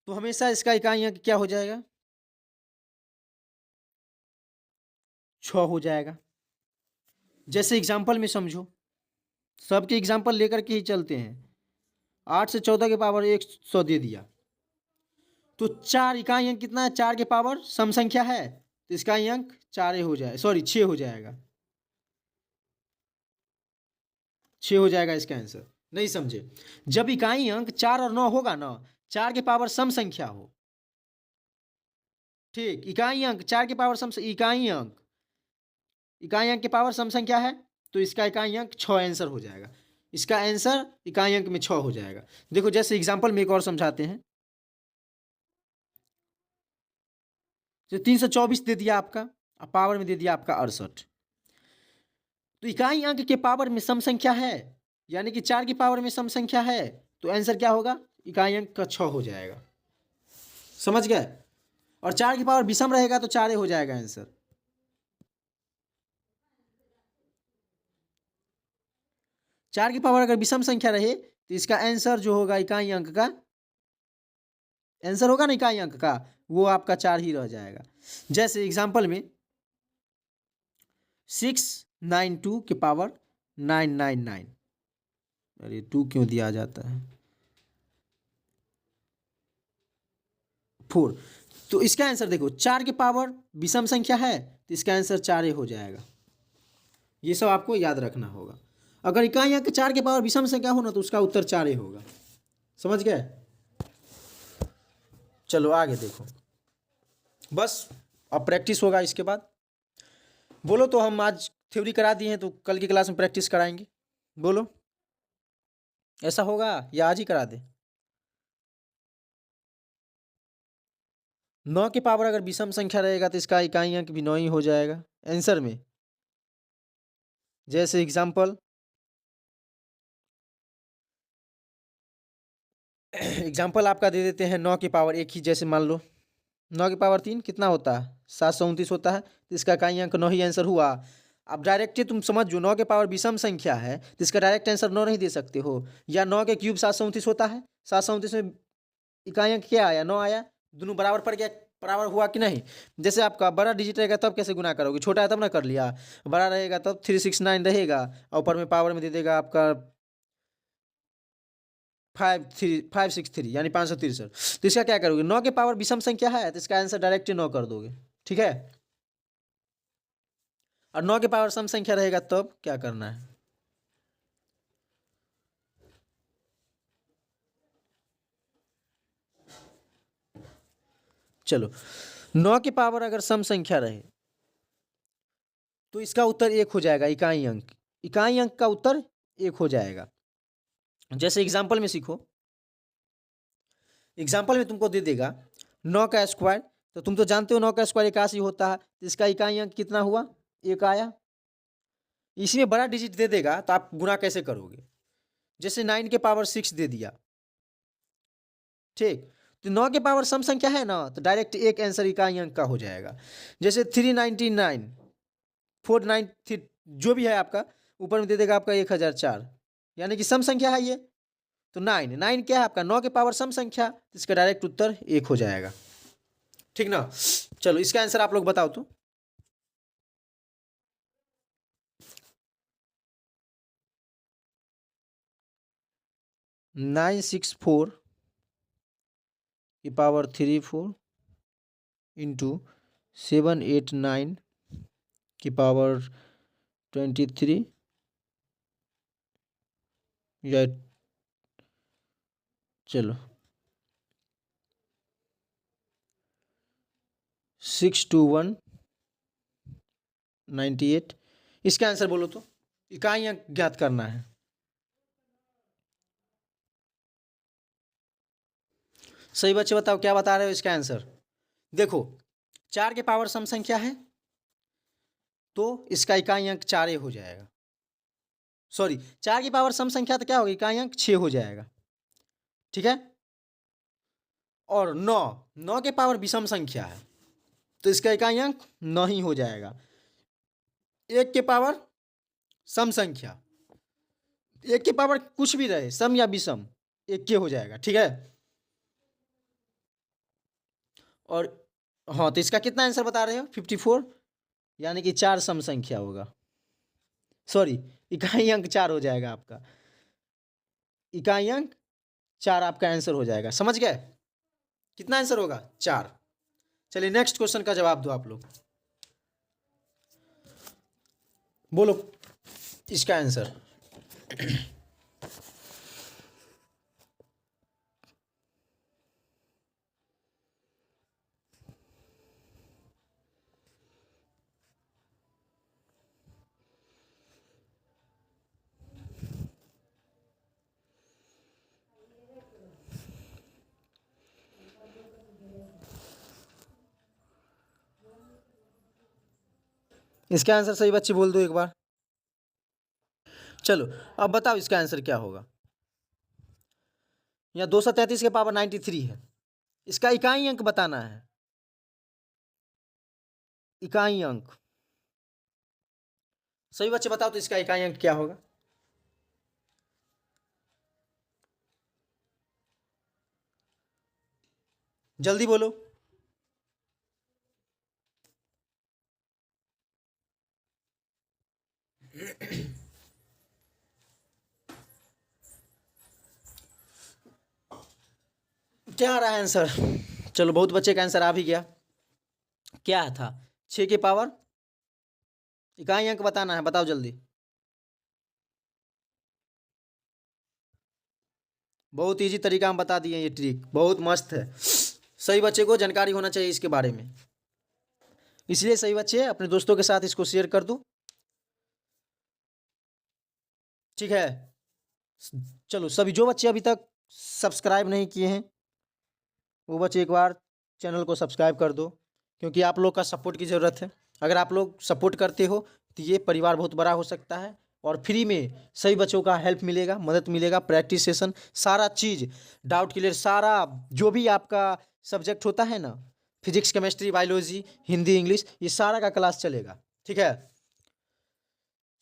तो हमेशा इसका इकाई अंक क्या हो जाएगा, 6 हो जाएगा। जैसे एग्जाम्पल में समझो, सबके एग्जाम्पल लेकर के ही चलते हैं। 8 से 14 के पावर 100 दे दिया तो 4 इकाई अंक कितना है, 4 के पावर सम संख्या है तो इसका अंक 4 हो जाए, सॉरी 6 हो जाएगा, 6 हो जाएगा इसका आंसर। नहीं समझे, जब इकाई अंक 4 और 9 होगा ना, 4 के पावर सम संख्या हो, ठीक, इकाई अंक 4 के पावर इकाई अंक के पावर सम संख्या है तो इसका इकाई अंक 6 आंसर हो जाएगा, इसका आंसर इकाई अंक में 6 हो जाएगा। देखो जैसे एग्जांपल में एक और समझाते हैं, तो 324 दे दिया आपका, पावर में दे दिया आपका 68, तो इकाई अंक के पावर में सम संख्या है, यानी कि 4 की पावर में सम संख्या है तो आंसर क्या होगा, इकाई अंक का 6 हो जाएगा। समझ गए। और 4 की पावर विषम रहेगा तो 4 हो जाएगा आंसर। चार की पावर अगर विषम संख्या रहे तो इसका आंसर जो होगा इकाई अंक का आंसर होगा ना, इकाई अंक का, वो आपका 4 ही रह जाएगा। जैसे एग्जांपल में 692 की पावर 999, अरे 2 क्यों दिया जाता है, 4। तो इसका आंसर देखो, 4 की पावर विषम संख्या है तो इसका आंसर 4 हो जाएगा। ये सब आपको याद रखना होगा। अगर इकाई अंक 4 की पावर विषम संख्या हो ना तो उसका उत्तर 4 होगा। समझ गए। चलो आगे देखो, बस अब प्रैक्टिस होगा इसके बाद। बोलो तो हम आज थ्योरी करा दिए हैं तो कल की क्लास में प्रैक्टिस कराएंगे। बोलो ऐसा होगा या आज ही करा दे। 9 की पावर अगर विषम संख्या रहेगा तो इसका इकाई अंक भी 9 ही हो जाएगा आंसर में। जैसे एग्जांपल आपका दे देते हैं 9 की पावर 1 ही। जैसे मान लो 9 की पावर 3 कितना होता है, 729 होता है, तो इसका इकाई अंक 9 ही आंसर हुआ। अब डायरेक्ट ही तुम समझ जो 9 के पावर विषम संख्या है तो इसका डायरेक्ट आंसर 9 नहीं दे सकते हो। या 9 के क्यूब 729 होता है, 729 में इकाई अंक क्या आया, 9 आया, दोनों बराबर पड़ गया, बराबर हुआ कि नहीं। जैसे आपका बड़ा डिजिट रहेगा तब कैसे गुना करोगे, छोटा है तब ना कर लिया, बड़ा रहेगा तब 369 रहेगा और ऊपर में पावर में दे देगा आपका 563 यानी 563। तो इसका क्या करोगे, 9 के पावर विषम संख्या है तो इसका आंसर डायरेक्ट 9 कर दोगे, ठीक है। और 9 के पावर सम संख्या रहेगा तब क्या करना है, चलो 9 की पावर अगर सम संख्या रहे तो इसका उत्तर 1 हो जाएगा, इकाई अंक का उत्तर 1 हो जाएगा। जैसे एग्जांपल में सीखो, एग्जांपल में तुमको दे देगा 9 का स्क्वायर, तो तुम तो जानते हो 9 का स्क्वायर 81 होता है, तो इसका इकाई अंक कितना हुआ, 1 आया। इसमें बड़ा डिजिट दे देगा तो आप गुना कैसे करोगे, जैसे 9 के पावर 6 दे दिया, ठीक। तो 9 के पावर सम संख्या है ना तो डायरेक्ट एक आंसर इकाई अंक का हो जाएगा। जैसे 399 493 जो भी है आपका, ऊपर में दे देगा आपका 1004, यानी कि सम संख्या है ये। तो 9 क्या है आपका, 9 के पावर सम संख्या, तो इसका डायरेक्ट उत्तर 1 हो जाएगा, ठीक ना। चलो इसका आंसर आप लोग बताओ तो। 964 की पावर 34 इंटू 789 की पावर 23 या चलो 62198, इसका आंसर बोलो तो, इकाई अंक ज्ञात करना है। सही बच्चे बताओ क्या बता रहे हो इसका आंसर। देखो 4 के पावर सम संख्या है तो इसका इकाई अंक 4 हो जाएगा। सॉरी 4 की पावर सम संख्या तो क्या होगी, इकाई अंक 6 हो जाएगा, ठीक है। और 9 के पावर विषम संख्या है तो इसका इकाई अंक 9 ही हो जाएगा। 1 के पावर सम संख्या, 1 के पावर कुछ भी रहे सम या विषम 1 के हो जाएगा, ठीक है। और हाँ तो इसका कितना आंसर बता रहे हो, 54, यानी कि 4 सम संख्या होगा। सॉरी इकाई अंक 4 हो जाएगा आपका, इकाई अंक 4 आपका आंसर हो जाएगा। समझ गए, कितना आंसर होगा, 4। चलिए नेक्स्ट क्वेश्चन का जवाब दो आप लोग, बोलो इसका आंसर। इसका आंसर सही बच्चे बोल दो एक बार। चलो अब बताओ इसका आंसर क्या होगा। यहाँ 233 के पावर 93 है इसका इकाई अंक बताना है, इकाई अंक। सभी बच्चे बताओ तो इसका इकाई अंक क्या होगा? जल्दी बोलो। क्या आ रहा है आंसर? चलो, बहुत बच्चे का आंसर आ भी गया। क्या था? 6 के पावर, इकाई अंक बताना है, बताओ जल्दी। बहुत इजी तरीका हम बता दिए, ये ट्रिक बहुत मस्त है। सही बच्चे को जानकारी होना चाहिए इसके बारे में, इसलिए सही बच्चे अपने दोस्तों के साथ इसको शेयर कर दो, ठीक है। चलो, सभी जो बच्चे अभी तक सब्सक्राइब नहीं किए हैं वो बच्चे एक बार चैनल को सब्सक्राइब कर दो, क्योंकि आप लोग का सपोर्ट की ज़रूरत है। अगर आप लोग सपोर्ट करते हो तो ये परिवार बहुत बड़ा हो सकता है, और फ्री में सभी बच्चों का हेल्प मिलेगा, मदद मिलेगा, प्रैक्टिस सेशन, सारा चीज़, डाउट क्लियर, सारा जो भी आपका सब्जेक्ट होता है ना, physics, chemistry, biology, Hindi, English, ये सारा का क्लास चलेगा, ठीक है।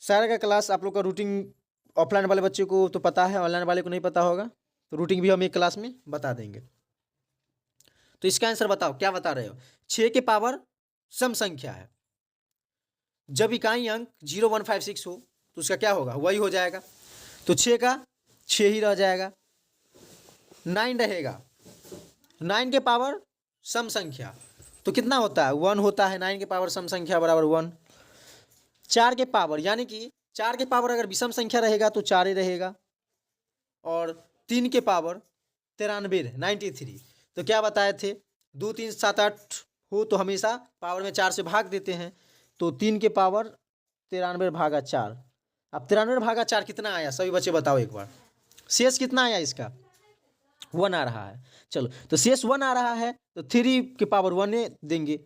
सारा का क्लास आप लोग का रूटीन, ऑफलाइन वाले बच्चे को तो पता है, ऑनलाइन वाले को नहीं पता होगा, तो रूटीन भी हम एक क्लास में बता देंगे। तो इसका आंसर बताओ, क्या बता रहे हो? 6 के पावर सम संख्या है, जब इकाई अंक 0156 हो तो उसका क्या होगा? वही हो जाएगा, तो 6 का 6 ही रह जाएगा, 9 रहेगा, 9 के पावर सम संख्या तो कितना होता है? 1 होता है, 9 के पावर सम संख्या बराबर 1। 4 के पावर, यानी कि 4 के पावर अगर विषम संख्या रहेगा तो 4 ही रहेगा, और 3 के पावर 93 93, तो क्या बताए थे? 2 3 7 8 हो तो हमेशा पावर में 4 से भाग देते हैं, तो 3 के पावर 93 भागा 4। अब 93 भागा 4 कितना आया? सभी बच्चे बताओ एक बार, शेष कितना आया इसका? 1 आ रहा है। चलो, तो शेष 1 आ रहा है तो 3 के पावर 1 देंगे,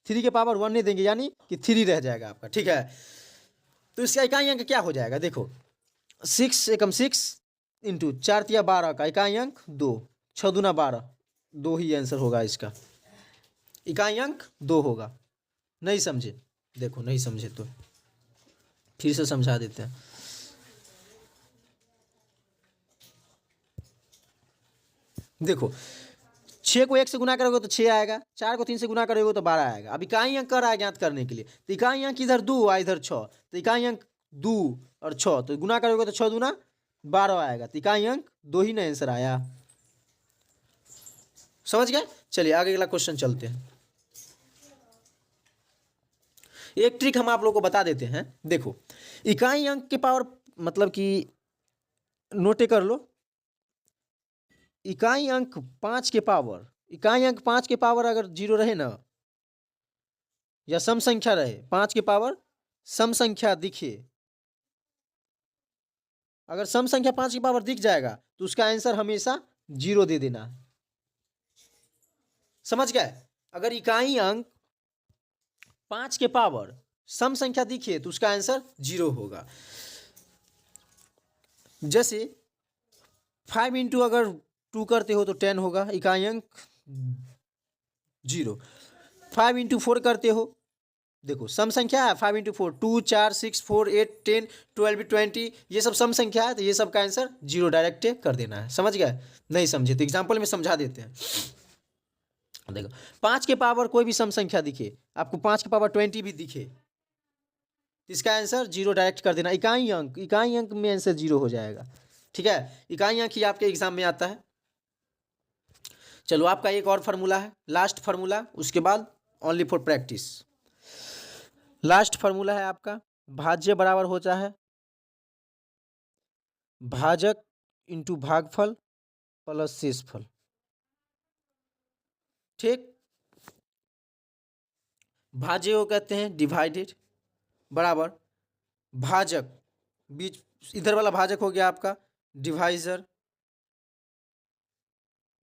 3 के पावर 1 देंगे, यानी कि 3 रह जाएगा आपका, ठीक है। तो इसका इकाई अंक क्या हो जाएगा? देखो, 6 एकम 6 इंटू 4 तिया 12 का इकाई अंक 2, 6 दूना 12, 2 ही आंसर होगा इसका, इकाई अंक 2 होगा। नहीं समझे? देखो, नहीं समझे तो फिर से समझा देते हैं। देखो, 6 को 1 से गुना करोगे तो 6 आएगा, 4 को 3 से गुना करोगे तो 12 आएगा। अब इकाई अंक कर रहा है ज्ञात करने के लिए, तो इकाई अंक इधर 2 और इधर 6, तो इकाई अंक 2 और 6, तो गुना करोगे तो 6 दूना 12 आएगा, तो इकाई अंक 2 ही ना आंसर आया। समझ गए? चलिए आगे अगला क्वेश्चन चलते हैं। एक ट्रिक हम आप लोगों को बता देते हैं। देखो, इकाई अंक के पावर, मतलब कि नोटे कर लो, इकाई अंक 5 के पावर, इकाई अंक 5 के पावर अगर 0 रहे ना, या सम संख्या रहे, 5 के पावर सम संख्या दिखे, अगर सम संख्या 5 की पावर दिख जाएगा तो उसका आंसर हमेशा 0 दे देना। समझ गए? अगर इकाई अंक 5 के पावर सम संख्या दिखे तो उसका आंसर 0 होगा। जैसे 5 इंटू अगर 2 करते हो तो 10 होगा, इकाई अंक 0। 5 इंटू 4 करते हो, देखो सम संख्या है, 5 इंटू 4 2 4 6 4 8 10 12 20, ये सब सम संख्या है, तो ये सब का आंसर 0 डायरेक्ट कर देना है। समझ गए? नहीं समझे तो एग्जाम्पल में समझा देते हैं। देखो, 5 के पावर कोई भी सम संख्या दिखे, आपको 5 के पावर 20 भी दिखे, इसका आंसर 0 डायरेक्ट कर देना। इकाई अंक, इकाई अंक में आंसर 0 हो जाएगा, ठीक है। इकाई अंक ही आपके एग्जाम में आता है। चलो, आपका एक और फार्मूला है, लास्ट फार्मूला, उसके बाद only for practice. Last formula है आपका, भाज्य बराबर होता है भाजक इंटू भागफल प्लस शेषफल, ठीक। भाज्य को कहते हैं डिवाइडेड, बराबर भाजक, बीच इधर वाला भाजक हो गया आपका डिवाइजर,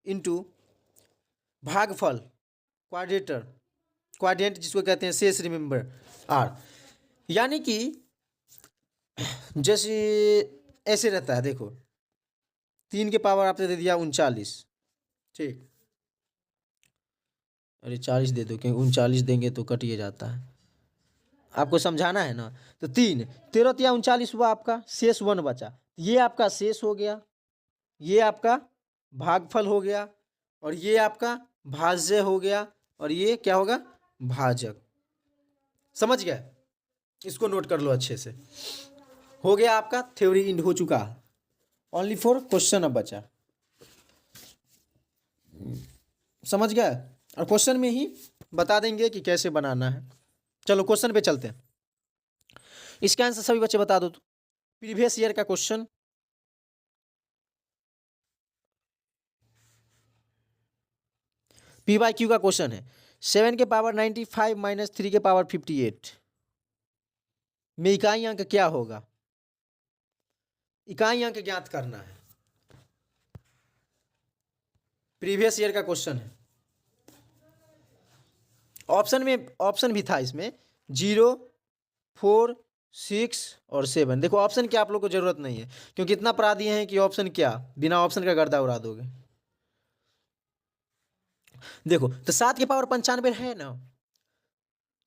इंटू भागफल क्वाड्रेटर, क्वाड्रेंट जिसको कहते हैं शेष, रिमेंबर आर, यानी कि जैसे ऐसे रहता है। देखो, 3 के पावर आपने दे दिया 39, ठीक, अरे 40 दे दो, क्योंकि 39 देंगे तो कट ये जाता है, आपको समझाना है ना। तो 3, 13 या 39 हुआ आपका, शेष 1 बचा, ये आपका शेष हो गया, ये आपका भागफल हो गया, और ये आपका भाज्य हो गया, और ये क्या होगा, भाजक। समझ गए, इसको नोट कर लो अच्छे से। हो गया आपका थ्योरी इंड हो चुका है, ओनली फॉर क्वेश्चन अब बचा। समझ गए, और क्वेश्चन में ही बता देंगे कि कैसे बनाना है। चलो क्वेश्चन पे चलते हैं। इसका आंसर सभी बच्चे बता दो तो। प्रीवियस ईयर का क्वेश्चन, पी बाई क्यू का क्वेश्चन है, 7 के पावर 95 माइनस 3 के पावर 58 में इकाई अंक क्या होगा। इकाई अंक ज्ञात करना है, प्रीवियस ईयर का क्वेश्चन है। ऑप्शन भी था इसमें, 0, 4, 6 और 7। देखो ऑप्शन की आप लोग को जरूरत नहीं है, क्योंकि इतना पढ़ा दिए हैं कि ऑप्शन क्या, बिना ऑप्शन का गर्दा उड़ा दोगे। देखो तो 7 के पावर 95 है ना,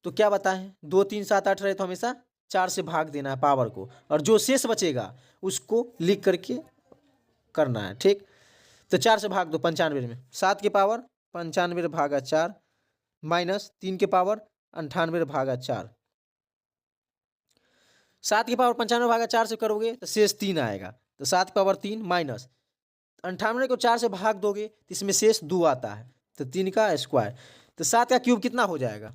तो क्या बताएं, 2, 3, 7, 8 रहे तो हमेशा 4 से भाग देना है पावर को, और जो शेष बचेगा उसको लिख करके करना है। ठीक, तो 4 से भाग दो 95 में, 7 के पावर 95 भागा 4 माइनस 3 के पावर 98 भागा 4। 7 के पावर 95 भागा 4 से करोगे तो शेष 3 आएगा, तो 7 के पावर 3 माइनस 98 को 4 से भाग दोगे तो इसमें शेष 2 आता है, तो 3 का स्क्वायर। तो 7 का क्यूब कितना हो जाएगा,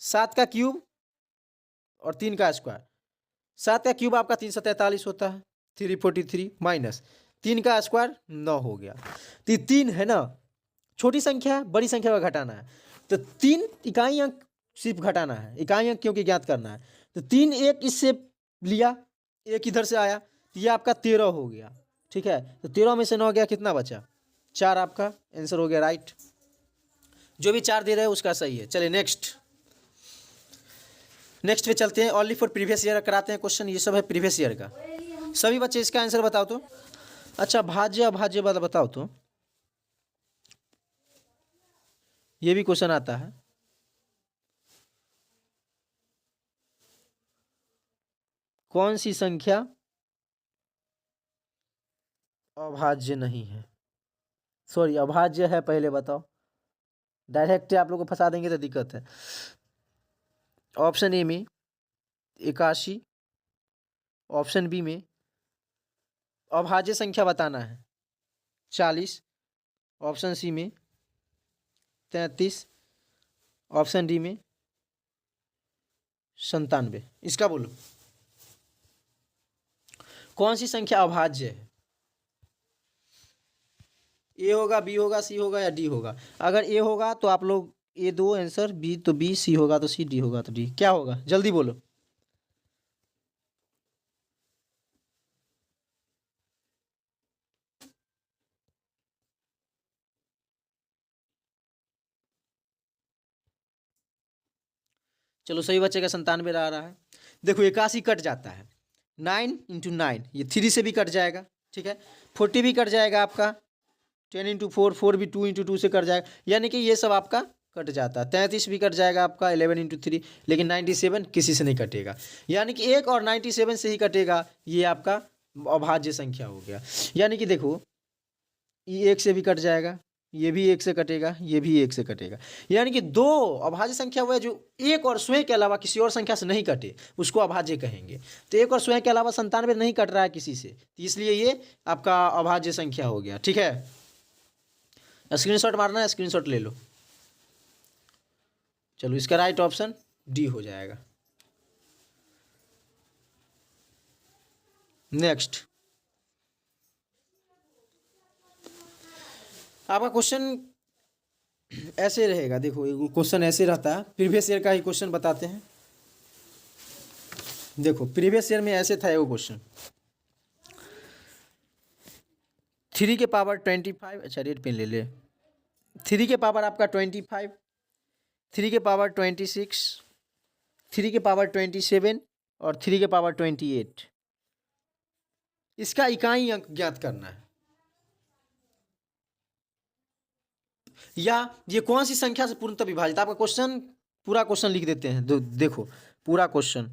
7 का क्यूब और 3 का स्क्वायर। 7 का क्यूब आपका 343 होता है, 343 माइनस 3 का स्क्वायर 9 हो गया। तो 3 है ना, छोटी संख्या है, बड़ी संख्या का घटाना है, तो 3 इकाई अंक सिर्फ घटाना है, इकाई अंक क्योंकि ज्ञात करना है। तो 3 एक इससे लिया, एक इधर से आया, तो ये आपका 13 हो गया। ठीक है, तो 13 में से 9 गया, कितना बचा, 4। आपका आंसर हो गया राइट, जो भी 4 दे रहे हैं उसका सही है। चलिए नेक्स्ट पे चलते हैं। ओनली फॉर प्रीवियस ईयर कराते हैं क्वेश्चन, ये सब है प्रीवियस ईयर का। सभी बच्चे इसका आंसर बताओ तो। अच्छा भाज्य अभाज्य वाला बताओ तो, ये भी क्वेश्चन आता है। कौन सी संख्या अभाज्य नहीं है, सॉरी अभाज्य है, पहले बताओ। डायरेक्ट आप लोग को फंसा देंगे तो दिक्कत है। ऑप्शन ए में 81, ऑप्शन बी में अभाज्य संख्या बताना है 40, ऑप्शन सी में 33, ऑप्शन डी में 97। इसका बोलो कौन सी संख्या अभाज्य है। ए होगा, बी होगा, सी होगा या डी होगा। अगर ए होगा तो आप लोग ए दो आंसर, बी तो बी, सी होगा तो सी, डी होगा तो डी। क्या होगा जल्दी बोलो। चलो सही बच्चे का 97 आ रहा है। देखो 81 कट जाता है, 9 × 9, ये 3 से भी कट जाएगा। ठीक है, 40 भी कट जाएगा आपका, 10 × 4, 4 भी 2 × 2 से कट जाएगा, यानी कि ये सब आपका कट जाता है। 33 भी कट जाएगा आपका, 11 × 3, लेकिन 97 किसी से नहीं कटेगा, यानी कि 1 और 97 से ही कटेगा। ये आपका अभाज्य संख्या हो गया। यानी कि देखो ये 1 से भी कट जाएगा, ये भी 1 से कटेगा, ये भी 1 से कटेगा, यानी कि 2 अभाज्य संख्या हुआ है जो 1 और स्वयं के अलावा किसी और संख्या से नहीं कटे, उसको अभाज्य कहेंगे। तो 1 और स्वयं के अलावा 97 नहीं कट रहा है किसी से, तो इसलिए ये आपका अभाज्य संख्या हो गया। ठीक है, स्क्रीनशॉट मारना है, स्क्रीनशॉट ले लो। चलो इसका राइट ऑप्शन डी हो जाएगा। नेक्स्ट आपका क्वेश्चन ऐसे रहेगा। देखो क्वेश्चन ऐसे रहता है, प्रीवियस ईयर का ही क्वेश्चन बताते हैं। देखो प्रीवियस ईयर में ऐसे था वो क्वेश्चन, 3 के पावर 25, अच्छा रेड पेन ले ले, 3 के पावर आपका 25, 3 के पावर 26, 3 के पावर 27 और 3 के पावर 28। इसका इकाई अंक ज्ञात करना है। या ये कौन सी संख्या से पूर्णतः विभाजित, आपका क्वेश्चन पूरा क्वेश्चन लिख देते हैं। देखो पूरा क्वेश्चन,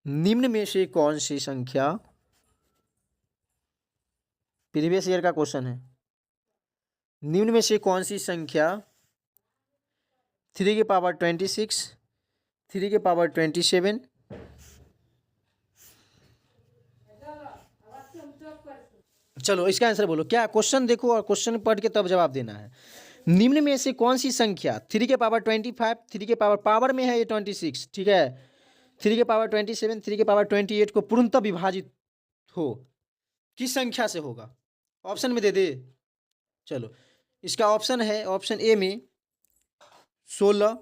निम्न में से कौन सी संख्या, प्रीवियस ईयर का क्वेश्चन है, निम्न में से कौन सी संख्या 3 की पावर 26, 3 की पावर 27, चलो इसका आंसर बोलो क्या क्वेश्चन, देखो और क्वेश्चन पढ़ के तब जवाब देना है। निम्न में से कौन सी संख्या 3 की पावर 25, 3 के पावर में है ये 26, ठीक है, 3 की पावर 27, 3 की पावर 28 को पूर्णतः विभाजित हो, किस संख्या से होगा, ऑप्शन में दे दे। चलो इसका ऑप्शन है, ऑप्शन ए में 16,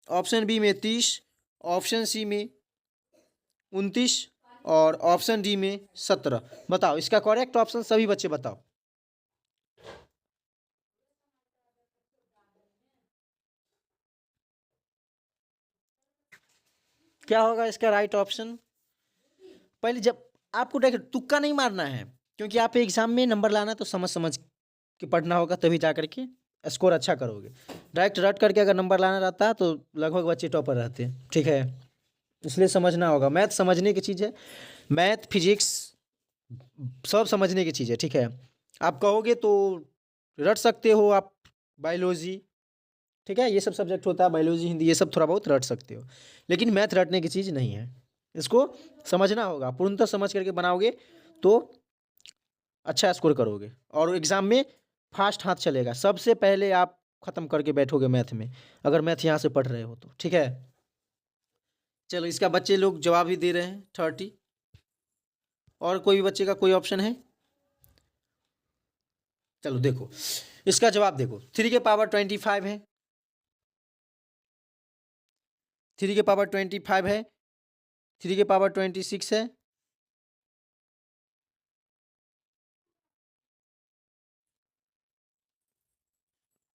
ऑप्शन बी में 30, ऑप्शन सी में 29 और ऑप्शन डी में 17। बताओ इसका करेक्ट ऑप्शन, सभी बच्चे बताओ। क्या होगा इसका राइट ऑप्शन। पहले जब आपको देखो तुक्का नहीं मारना है, क्योंकि आप एग्जाम में नंबर लाना तो समझ समझ के पढ़ना होगा, तभी जा करके स्कोर अच्छा करोगे। डायरेक्ट रट करके अगर नंबर लाना रहता है तो लगभग बच्चे टॉपर रहते हैं, ठीक है, इसलिए समझना होगा। मैथ समझने की चीज़ है, मैथ फिजिक्स सब समझने की चीज़ है, ठीक है। आप कहोगे तो रट सकते हो आप, बायोलॉजी, ठीक है, ये सब सब्जेक्ट होता है, बायोलॉजी हिंदी ये सब थोड़ा बहुत रट सकते हो, लेकिन मैथ रटने की चीज़ नहीं है, इसको समझना होगा। पूर्णतः समझ करके बनाओगे तो अच्छा स्कोर करोगे और एग्ज़ाम में फास्ट हाथ चलेगा। सबसे पहले आप ख़त्म करके बैठोगे मैथ में, अगर मैथ यहाँ से पढ़ रहे हो तो, ठीक है। चलो इसका बच्चे लोग जवाब ही दे रहे हैं 30। और कोई भी बच्चे का कोई ऑप्शन है। चलो देखो इसका जवाब देखो, 3 के पावर 25 है, 3 के पावर 25 है, 3 के पावर 26 है,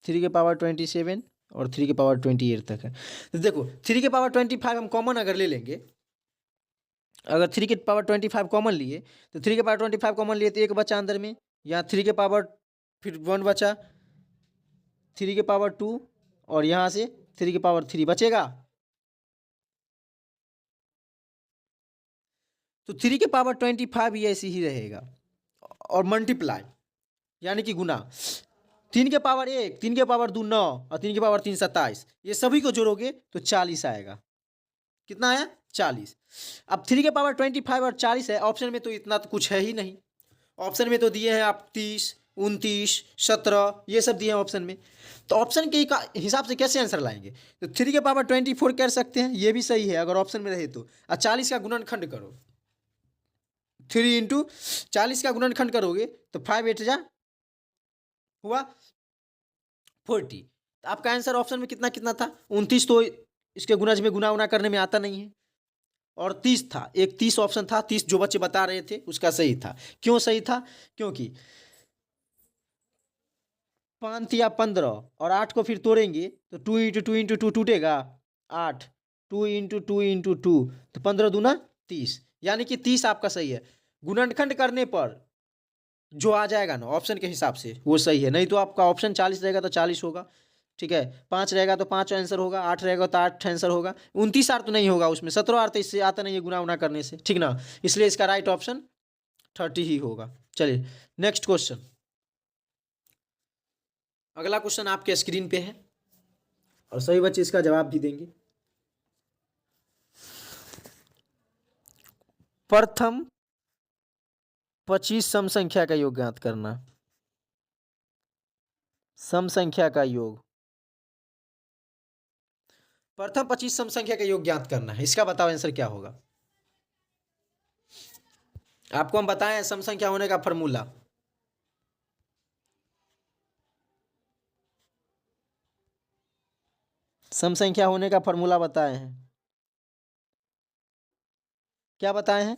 3 के पावर 27 और 3 के पावर 28 तक है। तो देखो 3 के पावर 25 हम कॉमन अगर ले लेंगे, अगर 3 के पावर 25 कॉमन लिए तो 3 के पावर 25 कॉमन लिए तो एक बचा अंदर में, यहाँ 3 के पावर फिर 1 बचा, 3 के पावर 2 और यहाँ से 3 के पावर 3 बचेगा। तो 3 के पावर 25 भी ऐसे ही रहेगा और मल्टीप्लाई यानी कि गुना, 3 के पावर 1, 3 के पावर 2 9 और 3 के पावर 3 27, ये सभी को जोड़ोगे तो 40 आएगा। कितना आया 40। अब 3 के पावर 25 और 40 है, ऑप्शन में तो इतना तो कुछ है ही नहीं, ऑप्शन में तो दिए हैं आप 30, 29, 17 ये सब दिए हैं ऑप्शन में, तो ऑप्शन के हिसाब से कैसे आंसर लाएंगे। तो 3 के पावर 24 कर सकते हैं, ये भी सही है अगर ऑप्शन में रहे तो। और 40 का गुणनखंड करो, 3 × 40 का गुणनखंड करोगे तो 5 8 जा हुआ 40। तो आपका आंसर ऑप्शन में कितना कितना था 29, तो इसके गुणज में गुना उना करने में आता नहीं है, और 30 था, एक 30 ऑप्शन था, 30 जो बच्चे बता रहे थे उसका सही था। क्यों सही था, क्योंकि 5 या 15 और 8 को फिर तोड़ेंगे तो 2 × 2 × 2 टूटेगा 8, 2 × 2 × 2 तो 15 दूना 30, यानी कि 30 आपका सही है। गुणनखंड करने पर जो आ जाएगा ना ऑप्शन के हिसाब से वो सही है, नहीं तो आपका ऑप्शन 40 रहेगा तो 40 होगा, ठीक है, 5 रहेगा तो 5 आंसर होगा, 8 रहेगा तो 8 आंसर होगा, 29 आर तो नहीं होगा उसमें, 17 आर तो इससे आता नहीं है गुना उना करने से, ठीक ना, इसलिए इसका राइट ऑप्शन 30 ही होगा। चलिए नेक्स्ट क्वेश्चन, अगला क्वेश्चन आपके स्क्रीन पे है और सही बच्चे इसका जवाब भी देंगे। प्रथम 25 सम संख्या का योग ज्ञात करना, सम संख्या का योग, प्रथम 25 सम संख्या का योग ज्ञात करना है, इसका बताओ आंसर क्या होगा। आपको हम बताएं सम संख्या होने का फॉर्मूला, सम संख्या होने का फॉर्मूला बताए हैं, क्या बताए हैं।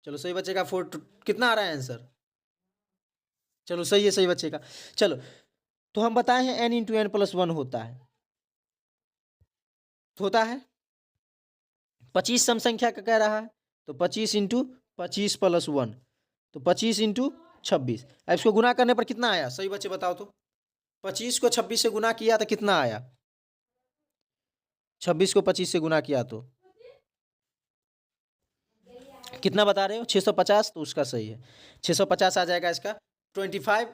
चलो सही बच्चे का 4 कितना आ रहा है आंसर, चलो सही है सही बच्चे का। चलो तो हम बताए हैं n × n+1 होता है 25 सम संख्या का कह रहा है तो 25 × 25 + 1, तो 25 इंटू 26। अब इसको गुना करने पर कितना आया, सही बच्चे बताओ तो। 25 को 26 से गुना किया तो कितना आया, 26 को 25 से गुना किया तो कितना बता रहे हो, 650। तो उसका सही है 650 आ जाएगा इसका। 25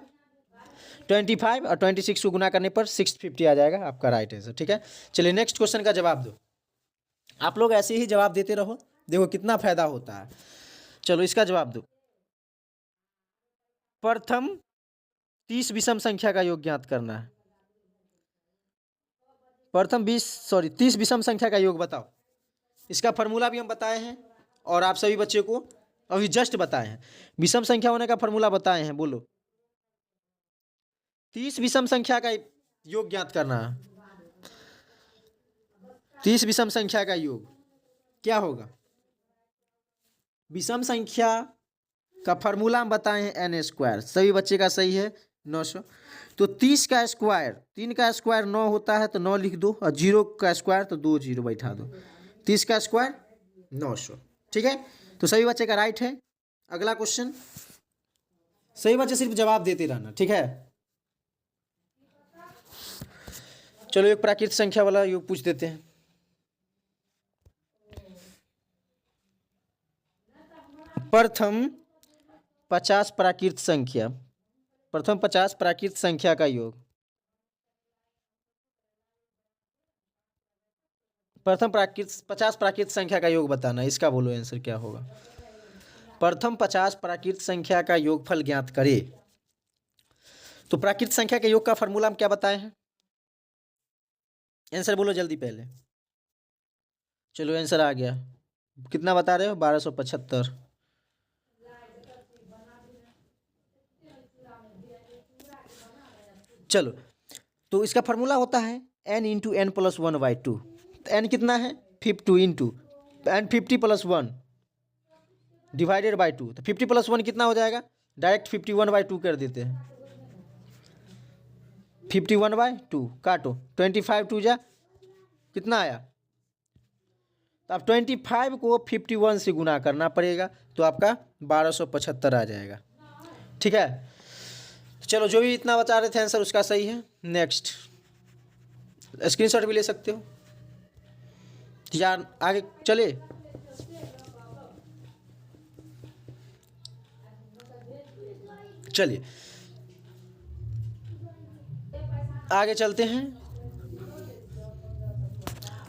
और 26 को गुना करने पर 650 आ जाएगा आपका राइट आंसर। ठीक है, चलिए नेक्स्ट क्वेश्चन का जवाब दो। आप लोग ऐसे ही जवाब देते रहो, देखो कितना फायदा होता है। चलो इसका जवाब दो। प्रथम 30 विषम संख्या का योग ज्ञात करना है। प्रथम 30 विषम संख्या का योग बताओ। इसका फॉर्मूला भी हम बताए हैं और आप सभी बच्चे को अभी जस्ट बताए हैं। विषम संख्या होने का फॉर्मूला बताए हैं, बोलो। 30 विषम संख्या का योग ज्ञात करना है। 30 विषम संख्या का योग क्या होगा, विषम संख्या का फॉर्मूला हम बताए हैं n स्क्वायर। सभी बच्चे का सही है 900। तो 30 का स्क्वायर, 3 का स्क्वायर 9 होता है तो 9 लिख दो, और 0 का स्क्वायर तो 2 0 बैठा दो। 30 का स्क्वायर 900। ठीक है, तो सभी बच्चे का राइट है। अगला क्वेश्चन, सही बच्चे सिर्फ जवाब देते रहना। ठीक है, चलो एक प्राकृतिक संख्या वाला योग पूछ देते हैं। प्रथम 50 प्राकृत संख्या, प्रथम 50 प्राकृत संख्या का योग। प्रथम 50 प्राकृत संख्या का योग बताना, इसका बोलो आंसर क्या होगा। प्रथम 50 प्राकृत संख्या का योगफल ज्ञात करे। तो प्राकृत संख्या के योग का फॉर्मूला हम क्या बताए हैं, आंसर बोलो जल्दी पहले। चलो आंसर आ गया, कितना बता रहे हो, 1275। चलो, तो इसका फॉर्मूला होता है n into N plus 1/2। n कितना है 52 into n 50 plus 1 divided by 2। तो 50 प्लस 1 कितना हो जाएगा, डायरेक्ट 51/2 कर देते हैं। 51/2 काटो, 25 2 जा कितना आया। तो अब 25 को 51 से गुना करना पड़ेगा, तो आपका 1275 आ जाएगा। ठीक है, चलो जो भी इतना बता रहे थे आंसर उसका सही है। नेक्स्ट स्क्रीनशॉट भी ले सकते हो यार, आगे चले। चलिए आगे चलते हैं।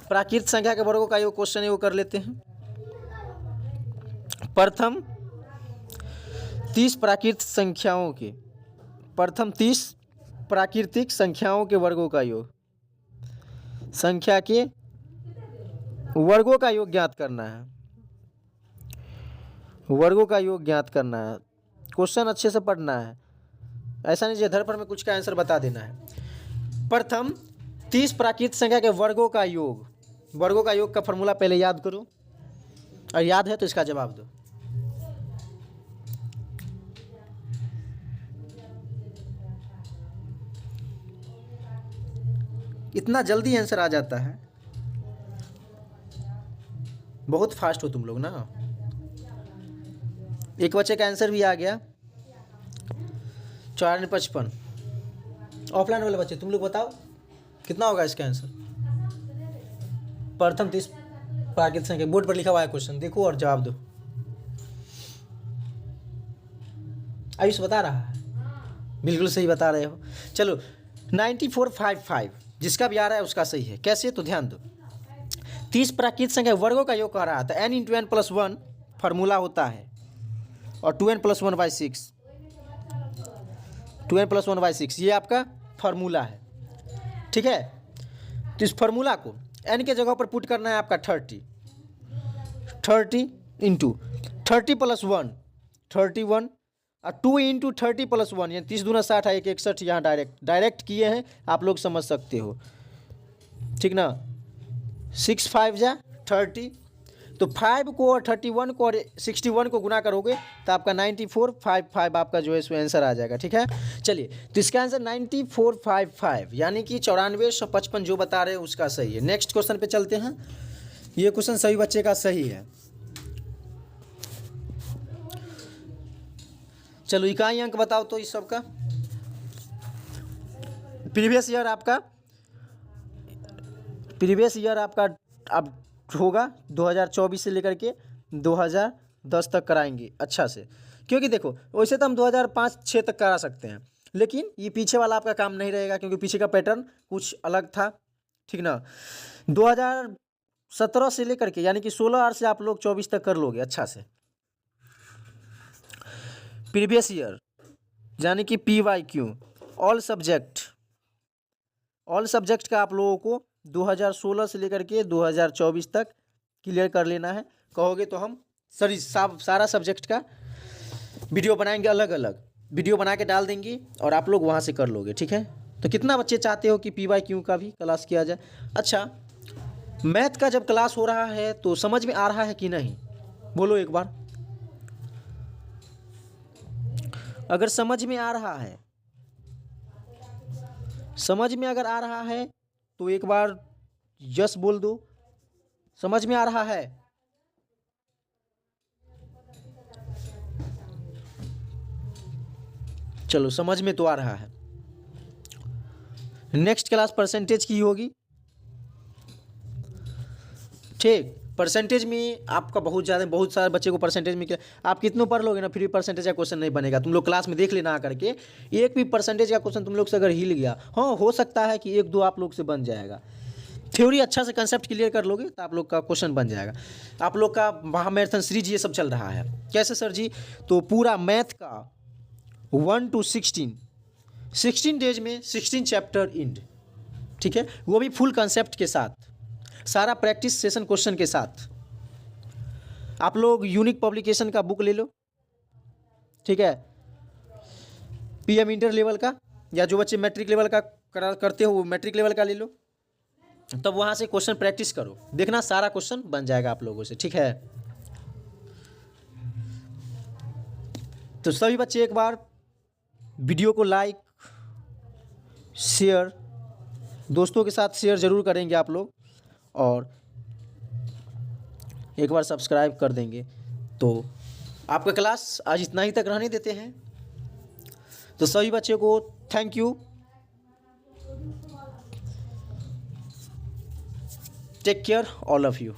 प्राकृत संख्या के वर्गों का योग क्वेश्चन है वो कर लेते हैं। प्रथम 30 प्राकृत संख्याओं के, प्रथम 30 प्राकृतिक संख्याओं के वर्गों का योग, संख्या के वर्गों का योग ज्ञात करना है। वर्गों का योग ज्ञात करना है। क्वेश्चन अच्छे से पढ़ना है, ऐसा नहीं इधर पर में कुछ का आंसर बता देना है। प्रथम 30 प्राकृत संख्या के वर्गों का योग, वर्गों का योग का फॉर्मूला पहले याद करो, और याद है तो इसका जवाब दो। इतना जल्दी आंसर आ जाता है, बहुत फास्ट हो तुम लोग ना। एक बच्चे का आंसर भी आ गया 455। ऑफलाइन वाले बच्चे तुम लोग बताओ कितना होगा इसका आंसर। प्रथम 30 प्राकृत संख्या, बोर्ड पर लिखा हुआ है क्वेश्चन, देखो और जवाब दो। आयुष बता रहा है, बिल्कुल सही बता रहे हो। चलो 9455 जिसका भी आ रहा है उसका सही है। कैसे, तो ध्यान दो। 30 प्राकृत संख्या वर्गों का योग कर रहा था, n into N plus 1 formula होता है, और 2n प्लस 1/6, 2n प्लस 1/6 ये आपका फार्मूला है। ठीक है, तो इस फार्मूला को n के जगह पर पुट करना है आपका 30 इंटू 30 प्लस 1 31, और 2 इंटू 30 प्लस 1 यानी 30 दूना 60 है, 61 यहाँ डायरेक्ट किए हैं, आप लोग समझ सकते हो। ठीक ना, 6 5 जा 30, तो 5 को और 31 को और 61 को गुना करोगे तो आपका 9455 आपका जो है इसमें आंसर आ जाएगा। ठीक है, चलिए तो इसका आंसर 9455 यानी कि 9455 जो बता रहे हैं उसका सही है। नेक्स्ट क्वेश्चन पे चलते हैं। ये क्वेश्चन सभी बच्चे का सही है। चलो इकाई अंक बताओ तो इस सब का। प्रीवियस ईयर आपका अब होगा 2024 से लेकर के 2010 तक कराएंगे अच्छा से, क्योंकि देखो वैसे तो हम 2005-6 तक करा सकते हैं, लेकिन ये पीछे वाला आपका काम नहीं रहेगा क्योंकि पीछे का पैटर्न कुछ अलग था, ठीक ना। 2017 से लेकर के यानी कि 16 से आप लोग 24 तक कर लोगे अच्छा से। प्रीवियस ईयर यानी कि PYQ ऑल सब्जेक्ट का आप लोगों को 2016 से लेकर के 2024 तक क्लियर कर लेना है। कहोगे तो हम सारा सब्जेक्ट का वीडियो बनाएंगे, अलग अलग वीडियो बना के डाल देंगे और आप लोग वहाँ से कर लोगे, ठीक है। तो कितना बच्चे चाहते हो कि PYQ का भी क्लास किया जाए? अच्छा, मैथ का जब क्लास हो रहा है तो समझ में आ रहा है कि नहीं, बोलो एक बार। अगर समझ में आ रहा है, समझ में अगर आ रहा है तो एक बार यस बोल दो। समझ में आ रहा है? चलो समझ में तो आ रहा है। नेक्स्ट क्लास परसेंटेज की होगी, ठीक। परसेंटेज में आपका बहुत सारे बच्चे को परसेंटेज में क्या, आप कितनों पढ़ लोगे ना, फिर भी परसेंटेज का क्वेश्चन नहीं बनेगा। तुम लोग क्लास में देख लेना आकर के, एक भी परसेंटेज का क्वेश्चन तुम लोग से अगर हिल गया, हाँ हो सकता है कि 1-2 आप लोग से बन जाएगा। थ्योरी अच्छा से कंसेप्ट क्लियर कर लोगे तो आप लोग का क्वेश्चन बन जाएगा। आप लोग का महामैराथन सीरीज ये सब चल रहा है। कैसे सर जी? तो पूरा मैथ का 1 to 16 डेज में 16 चैप्टर इंड, ठीक है, वो भी फुल कंसेप्ट के साथ, सारा प्रैक्टिस सेशन क्वेश्चन के साथ। आप लोग यूनिक पब्लिकेशन का बुक ले लो, ठीक है, PM इंटर लेवल का, या जो बच्चे मैट्रिक लेवल का करते हो वो मैट्रिक लेवल का ले लो। तब वहाँ से क्वेश्चन प्रैक्टिस करो, देखना सारा क्वेश्चन बन जाएगा आप लोगों से, ठीक है। तो सभी बच्चे एक बार वीडियो को लाइक शेयर दोस्तों के साथ शेयर ज़रूर करेंगे आप लोग, और एक बार सब्सक्राइब कर देंगे। तो आपका क्लास आज इतना ही तक रहने देते हैं। तो सभी बच्चों को thank you, take care all of you.